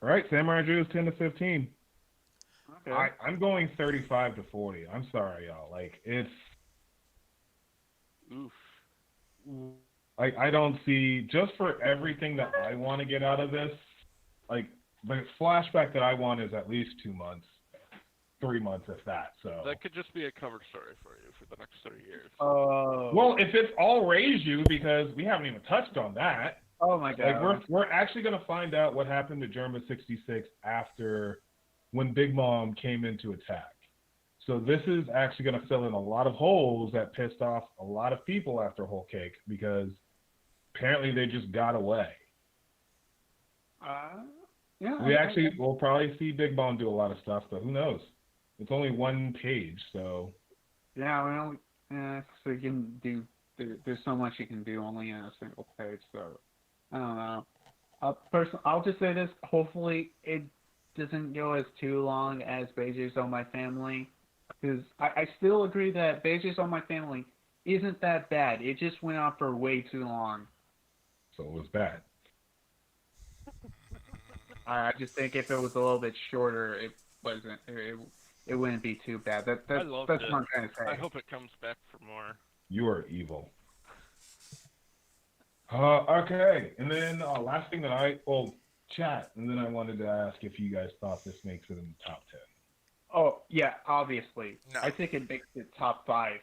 All right, Samurai Drew is 10 to 15. Okay. I'm going 35 to 40. I'm sorry, y'all. Like, it's... Oof. Like, I don't see... Just for everything that I want to get out of this, like, the flashback that I want is at least 2 months. 3 months, if that, so... That could just be a cover story for you for the next 30 years. Oh. Well, if it's all Reiju, because we haven't even touched on that. Oh my God. Like, we're actually going to find out what happened to Germa 66 after when Big Mom came into attack. So this is actually going to fill in a lot of holes that pissed off a lot of people after Whole Cake, because apparently they just got away. Yeah. We actually will probably see Big Mom do a lot of stuff, but who knows? It's only one page, so... Yeah, well, so you can do... There's so much you can do only in a single page, so... I don't know. I'll just say this. Hopefully, it doesn't go as too long as Beiji's on My Family, because I still agree that Beiji's on My Family isn't that bad. It just went on for way too long. So it was bad. I just think if it was a little bit shorter, it wasn't. It wouldn't be too bad. That's I loved what it. I'm trying to say. I hope it comes back for more. You are evil. Okay, and then last thing that chat, and then I wanted to ask if you guys thought this makes it in the top 10. Oh yeah, obviously. No. I think it makes it top 5.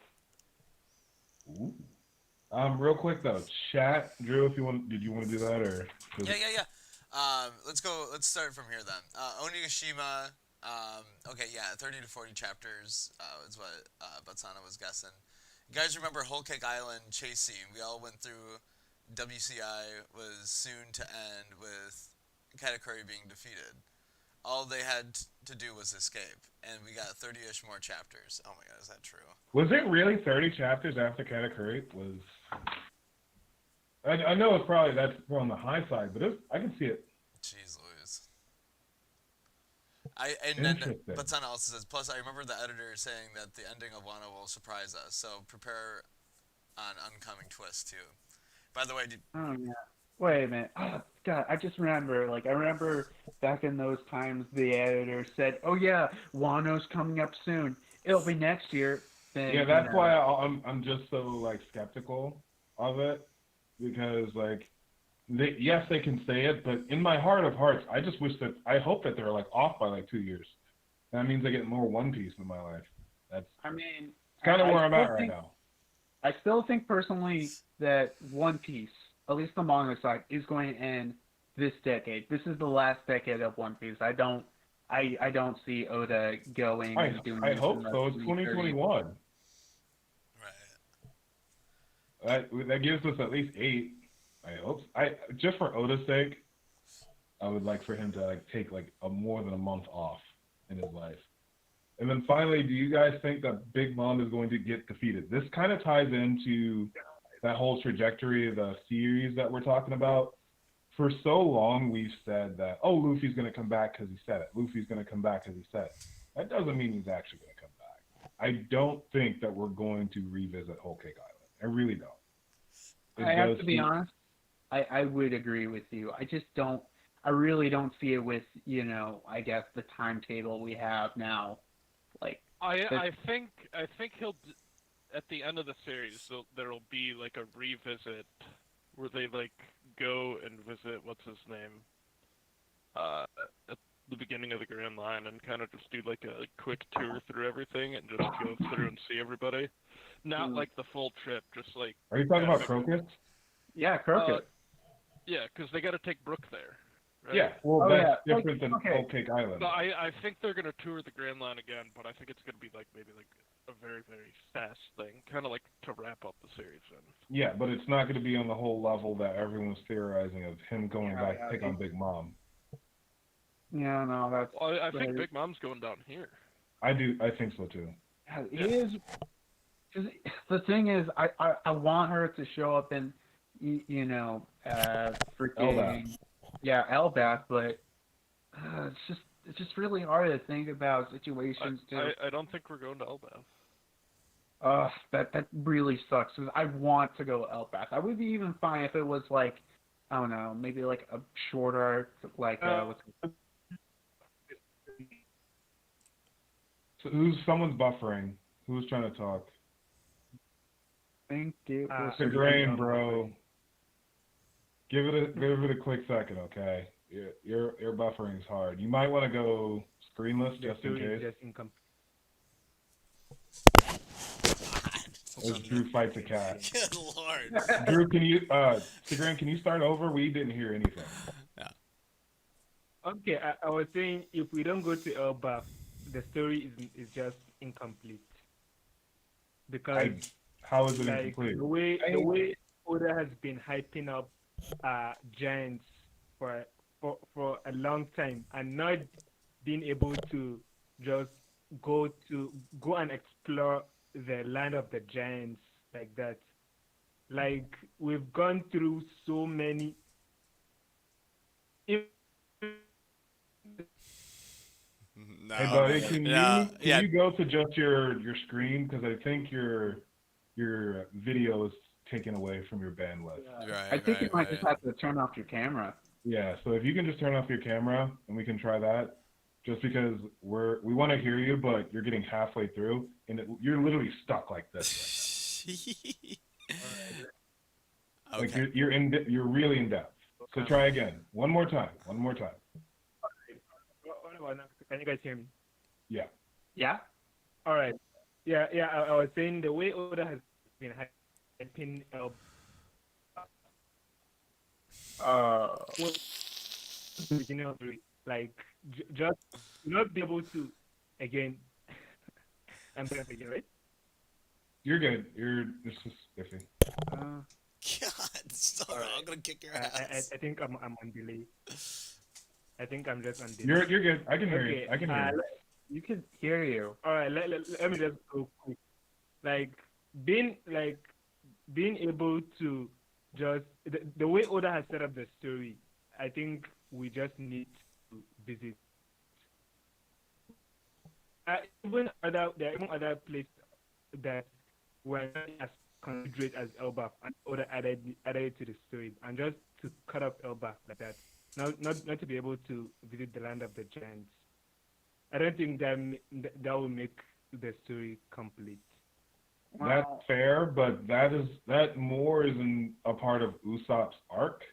Ooh. Real quick though, chat, Drew, if you want, did you want to do that or? Yeah. Let's start from here then. Onigashima. Okay, yeah, 30 to 40 chapters is what Batsana was guessing. You guys remember Whole Cake Island chase scene? We all went through. WCI was soon to end with Katakuri being defeated. All they had to do was escape, and we got 30-ish more chapters. Oh my God, is that true? Was it really 30 chapters after Katakuri? I know it's probably that's on the high side, but I can see it. Jeez Louise. Then Interesting. Batsana also says, plus I remember the editor saying that the ending of Wano will surprise us, so prepare on oncoming twist too. By the way, Oh yeah. Wait a minute. Oh God, I just remember. I remember back in those times, the editor said, "Oh yeah, Wano's coming up soon. It'll be next year." Then, Yeah, that's why I'm just so skeptical of it, because yes, they can say it, but in my heart of hearts, I hope that they're off by 2 years. That means I get more One Piece in my life. That's kind of where I'm at right now. I still think personally that One Piece, at least the manga side, is going to end this decade. This is the last decade of One Piece. I don't see Oda going and doing. I hope so. It's 2021. right. That gives us at least 8. I hope. Just for Oda's sake, I would like for him to take more than a month off in his life. And then finally, do you guys think that Big Mom is going to get defeated? This kind of ties into that whole trajectory of the series that we're talking about. For so long, we've said that, oh, Luffy's going to come back because he said it. Luffy's going to come back because he said it. That doesn't mean he's actually going to come back. I don't think that we're going to revisit Whole Cake Island. I really don't. I have to be honest. I would agree with you. I just don't. I really don't see it with I guess the timetable we have now. I think he'll at the end of the series there'll be a revisit where they go and visit what's his name the beginning of the Grand Line and kind of just do like a quick tour through everything and just go through and see everybody. Not like the full trip, just like. Are you talking about Crocus? Yeah, Crooked. Yeah, because they got to take Brook there. Right? Yeah, well, Oh, that's yeah. different than Okay. Old Cake Island. No, I think they're gonna tour the Grand Line again, but I think it's gonna be like maybe like a very very fast thing, kind of like to wrap up the series. Yeah, but it's not going to be on the whole level that everyone's theorizing of him going back to take on Big Mom. Yeah, no, that's. Well, I think Big Mom's going down here. I think so too. Yeah, it is. 'Cause the thing is, I want her to show up in, freaking Elbaf. Yeah, Elbaf, but it's just really hard to think about situations too. I don't think we're going to Elbaf. That really sucks. 'Cause I want to go Elbaf. I would be even fine if it was like, I don't know, maybe like a shorter, like So someone's buffering? Who's trying to talk? I think it was. It's a grain, bro. Give it a quick second, okay? Your buffering is hard. You might want to go screenless just in case. Just incomplete. As Drew fights a cat. Good lord. Drew, can you Tigran, can you start over? We didn't hear anything. Okay, I was saying if we don't go to Elbaf, the story is just incomplete. Because How is it like incomplete? the way Oda has been hyping up giants for a long time and not being able to just go and explore the land of the giants like that. Like we've gone through so many. No. Hey buddy, can Yeah. you go to just your screen, because I think your video is taken away from your bandwidth. Right, I think right, you might right. just have to turn off your camera. Yeah, so if you can just turn off your camera and we can try that, just because we want to hear you, but you're getting halfway through and you're literally stuck like this. Okay. Like you're really in depth. So try again. One more time. What about now? Can you guys hear me? Yeah. Yeah. All right. Yeah. I was saying the way Oda has been hyping up. Beginning of the like just not be able to again. I'm gonna begin, right? You're good. It's just iffy. God, sorry, Alright. I'm gonna kick your ass. I think I'm on delay. I think I'm just on delay. You're good. I can hear you. Okay, I can hear you. You can hear you. All right, let me just go quick. Like being able to just the way Oda has set up the story, I think we just need to visit. There are even other places that were not as considerate as Elbaf, and Oda added it to the story, and just to cut off Elbaf like that. Not to be able to visit the land of the giants. I don't think that will make the story complete. That's fair, but that more isn't a part of Usopp's arc.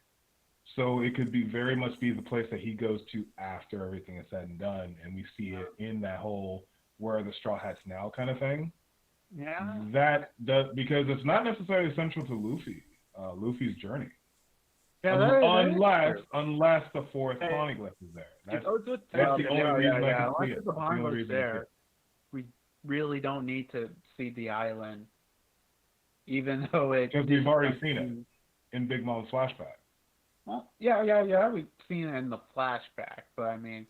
So it could be very much be the place that he goes to after everything is said and done, and we see it in that whole "where are the Straw Hats now" kind of thing. Yeah. Because it's not necessarily central to Luffy's journey. Yeah, unless the fourth poneglyph is there. That's the only reason I can see it. The poneglyph's there. We really don't need to see the island, even though because we've already seen it in Big Mom's flashback. Well, yeah. We've seen it in the flashback, but I mean,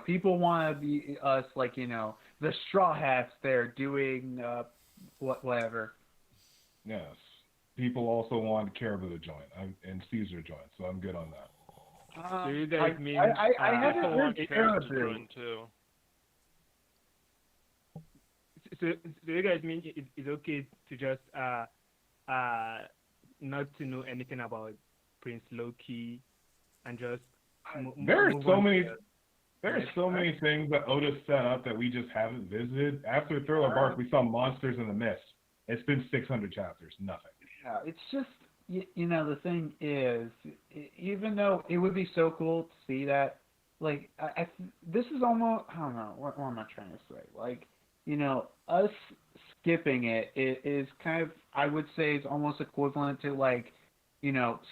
people want to be us, like, the Straw Hats there doing whatever. Yes. People also want Caribou joint and Caesar joint, so I'm good on that. So you guys mean I haven't People heard want Caribou Caribou. join too. So you guys mean it's okay to just not to know anything about Prince Loki and just There are move so on many. to There are so many things that Oda set up that we just haven't visited. After Thriller Bark, we saw Monsters in the Mist. It's been 600 chapters, nothing. Yeah, it's just, the thing is, even though it would be so cool to see that, this is almost, I don't know, what am I trying to say? Like, us skipping it is kind of, I would say, is almost equivalent to like,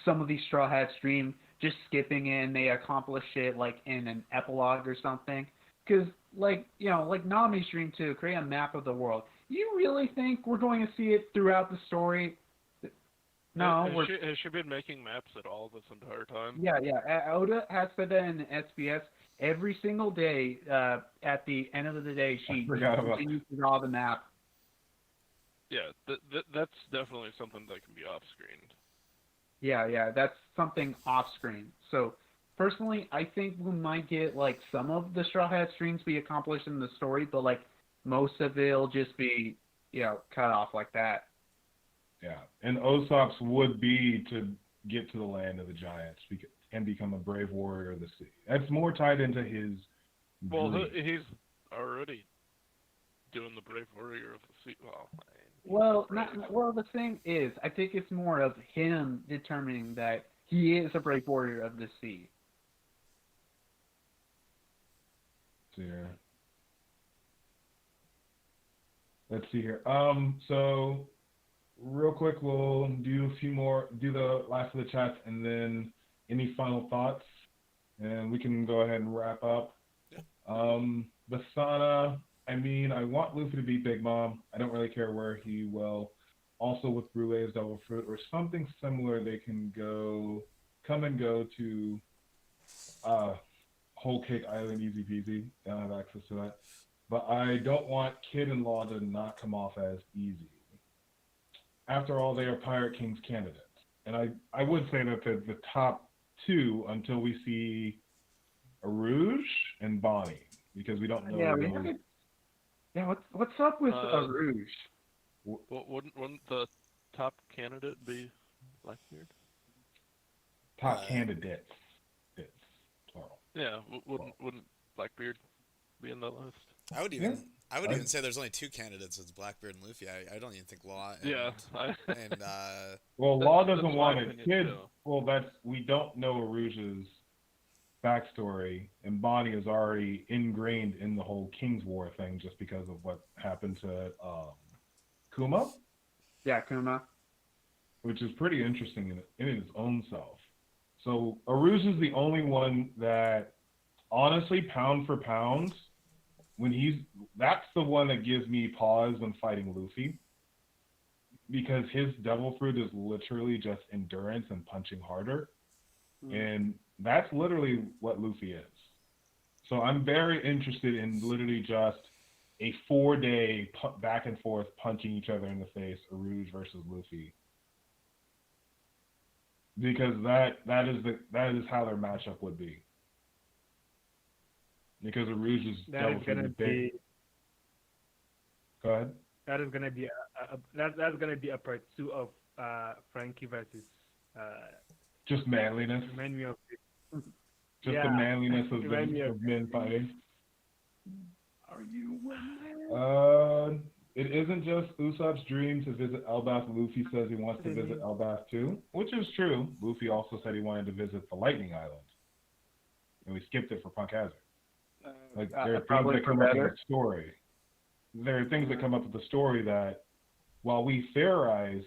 some of these Straw Hats stream just skipping it and they accomplish it like in an epilogue or something. Because like Nami stream too, create a map of the world. You really think we're going to see it throughout the story? No, Has she been making maps at all this entire time? Yeah. Oda has said that in SBS every single day. At the end of the day, she continues to draw the map. Yeah, that's definitely something that can be off-screen. Yeah, that's something off-screen. So, personally, I think we might get, like, some of the Straw Hat streams be accomplished in the story, but, like, most of it will just be, cut off like that. Yeah, and Usopp's would be to get to the land of the giants and become a brave warrior of the sea. That's more tied into his Well, dream. he's already doing the brave warrior of the sea. Well, the thing is, I think it's more of him determining that he is a brave warrior of the sea. Let's see here. So real quick, we'll do the last of the chats, and then any final thoughts, and we can go ahead and wrap up. Yeah. Basana, I want Luffy to beat Big Mom. I don't really care where he will. Also with Brulee's Devil Fruit or something similar, they can come and go to Whole Cake Island easy peasy. I don't have access to that. But I don't want Kid and Law to not come off as easy. After all, they are Pirate King's candidates. And I would say that the top two until we see Arouge and Bonnie, because we don't know. What's up with Arouge? Wouldn't the top candidate be Blackbeard? Top candidates. It's plural. Yeah, wouldn't Blackbeard be in that list? I would even say there's only two candidates. It's Blackbeard and Luffy. I don't even think Law. Well, Law doesn't want it. Kid. Well, we don't know Arouge's backstory, and Bonnie is already ingrained in the whole King's War thing just because of what happened to Kuma. Yeah, Kuma. Which is pretty interesting in its own self. So Arouge is the only one that, honestly, pound for pound, that's the one that gives me pause when fighting Luffy, because his Devil Fruit is literally just endurance and punching harder, and that's literally what Luffy is. So I'm very interested in literally just a 4-day back and forth punching each other in the face, Arouge versus Luffy, because that is how their matchup would be. Because Arouge is Devil Fruit big. Go ahead. That is gonna be that's gonna be a part 2 of Frankie versus. Just manliness. Remind me of it. Just the manliness of men fighting. Are you It isn't just Usopp's dream to visit Elbaf. Luffy says he wants to visit Elbaf too, which is true. Luffy also said he wanted to visit the Lightning Island, and we skipped it for Punk Hazard. There are things that come up in the story. There are things that come up with the story that, while we theorize,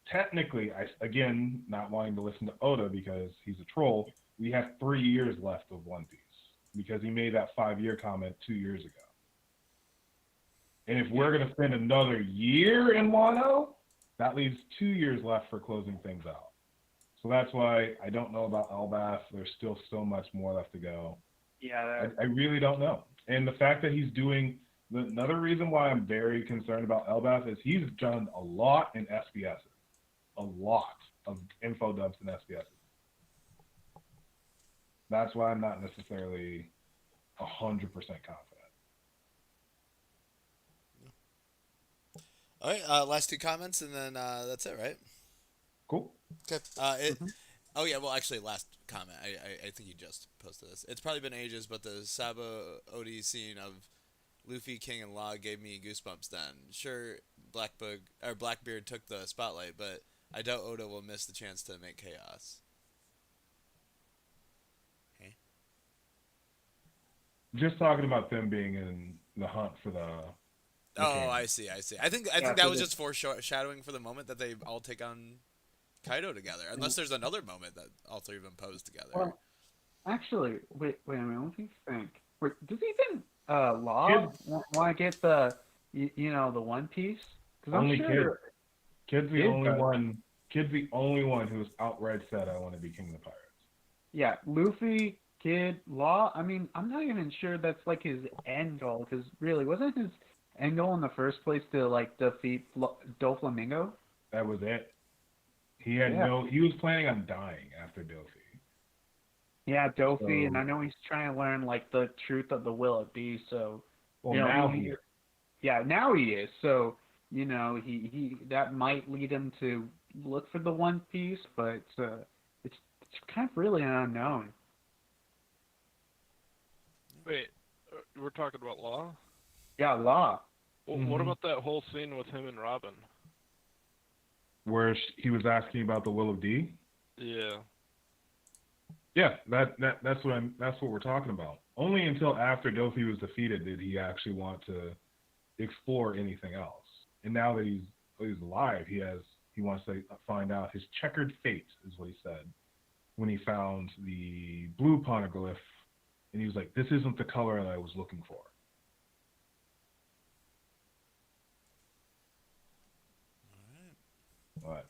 technically, again, not wanting to listen to Oda because he's a troll, we have 3 years left of One Piece because he made that 5-year comment 2 years ago. And if we're going to spend another year in Wano, that leaves 2 years left for closing things out. So that's why I don't know about Elbaf. There's still so much more left to go. Yeah, I really don't know. And the fact that he's doing another reason why I'm very concerned about Elbaf is he's done a lot in SBSs, a lot of info dumps in SBSs. That's why I'm not necessarily 100% confident. All right, last two comments, and then that's it, right? Cool. Okay. Oh yeah. Well, actually, last comment. I think you just posted this. It's probably been ages, but the Sabo Odi scene of Luffy, King, and Law gave me goosebumps. Then, sure, Blackbeard took the spotlight, but I doubt Oda will miss the chance to make chaos. Just talking about them being in the hunt for the Oh, king. I see. I think Yeah, that so was the- just foreshadowing for the moment that they all take on Kaido together. Unless there's another moment that all three of them pose together. Well, actually, wait a minute. What do you think? Wait, does even Law want to get the the One Piece? Because I'm Only sure Kid's the Kid only does. one. Kid's the only one who's outright said, "I want to be king of the pirates." Yeah, Luffy, Kid, Law. I mean, I'm not even sure that's like his end goal. Because really, wasn't his end goal in the first place to like defeat Doflamingo? That was it. He had Yeah. He was planning on dying after Dofi. Yeah, Dofi, and So- I know he's trying to learn like the truth of the will it be. So Well, you know, now he- he is. yeah, now he is. So he that might lead him to look for the One Piece, but it's kind of really an unknown. Wait, we're talking about Law? Yeah, Law. Well, Mhm. what about that whole scene with him and Robin? Where he was asking about the will of D. Yeah. Yeah, that's what we're talking about. Only until after Dofi was defeated did he actually want to explore anything else. And now that he's alive, he wants to find out his checkered fate, is what he said when he found the blue poneglyph, and he was like, "This isn't the color that I was looking for." All right.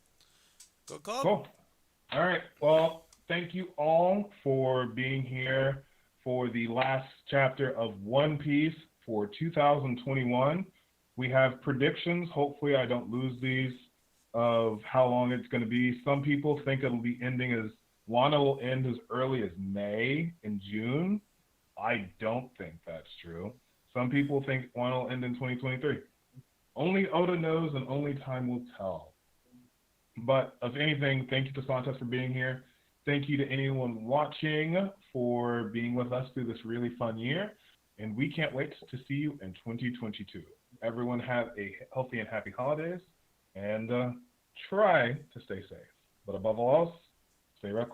Go club. Cool. All right. Well, thank you all for being here for the last chapter of One Piece for 2021. We have predictions. Hopefully, I don't lose these of how long it's going to be. Some people think it'll be ending as Wano will end as early as May and June. I don't think that's true. Some people think Wano will end in 2023. Only Oda knows, and only time will tell. But if anything, thank you to Santos for being here. Thank you to anyone watching for being with us through this really fun year. And we can't wait to see you in 2022. Everyone have a healthy and happy holidays, and try to stay safe. But above all else, stay reckless.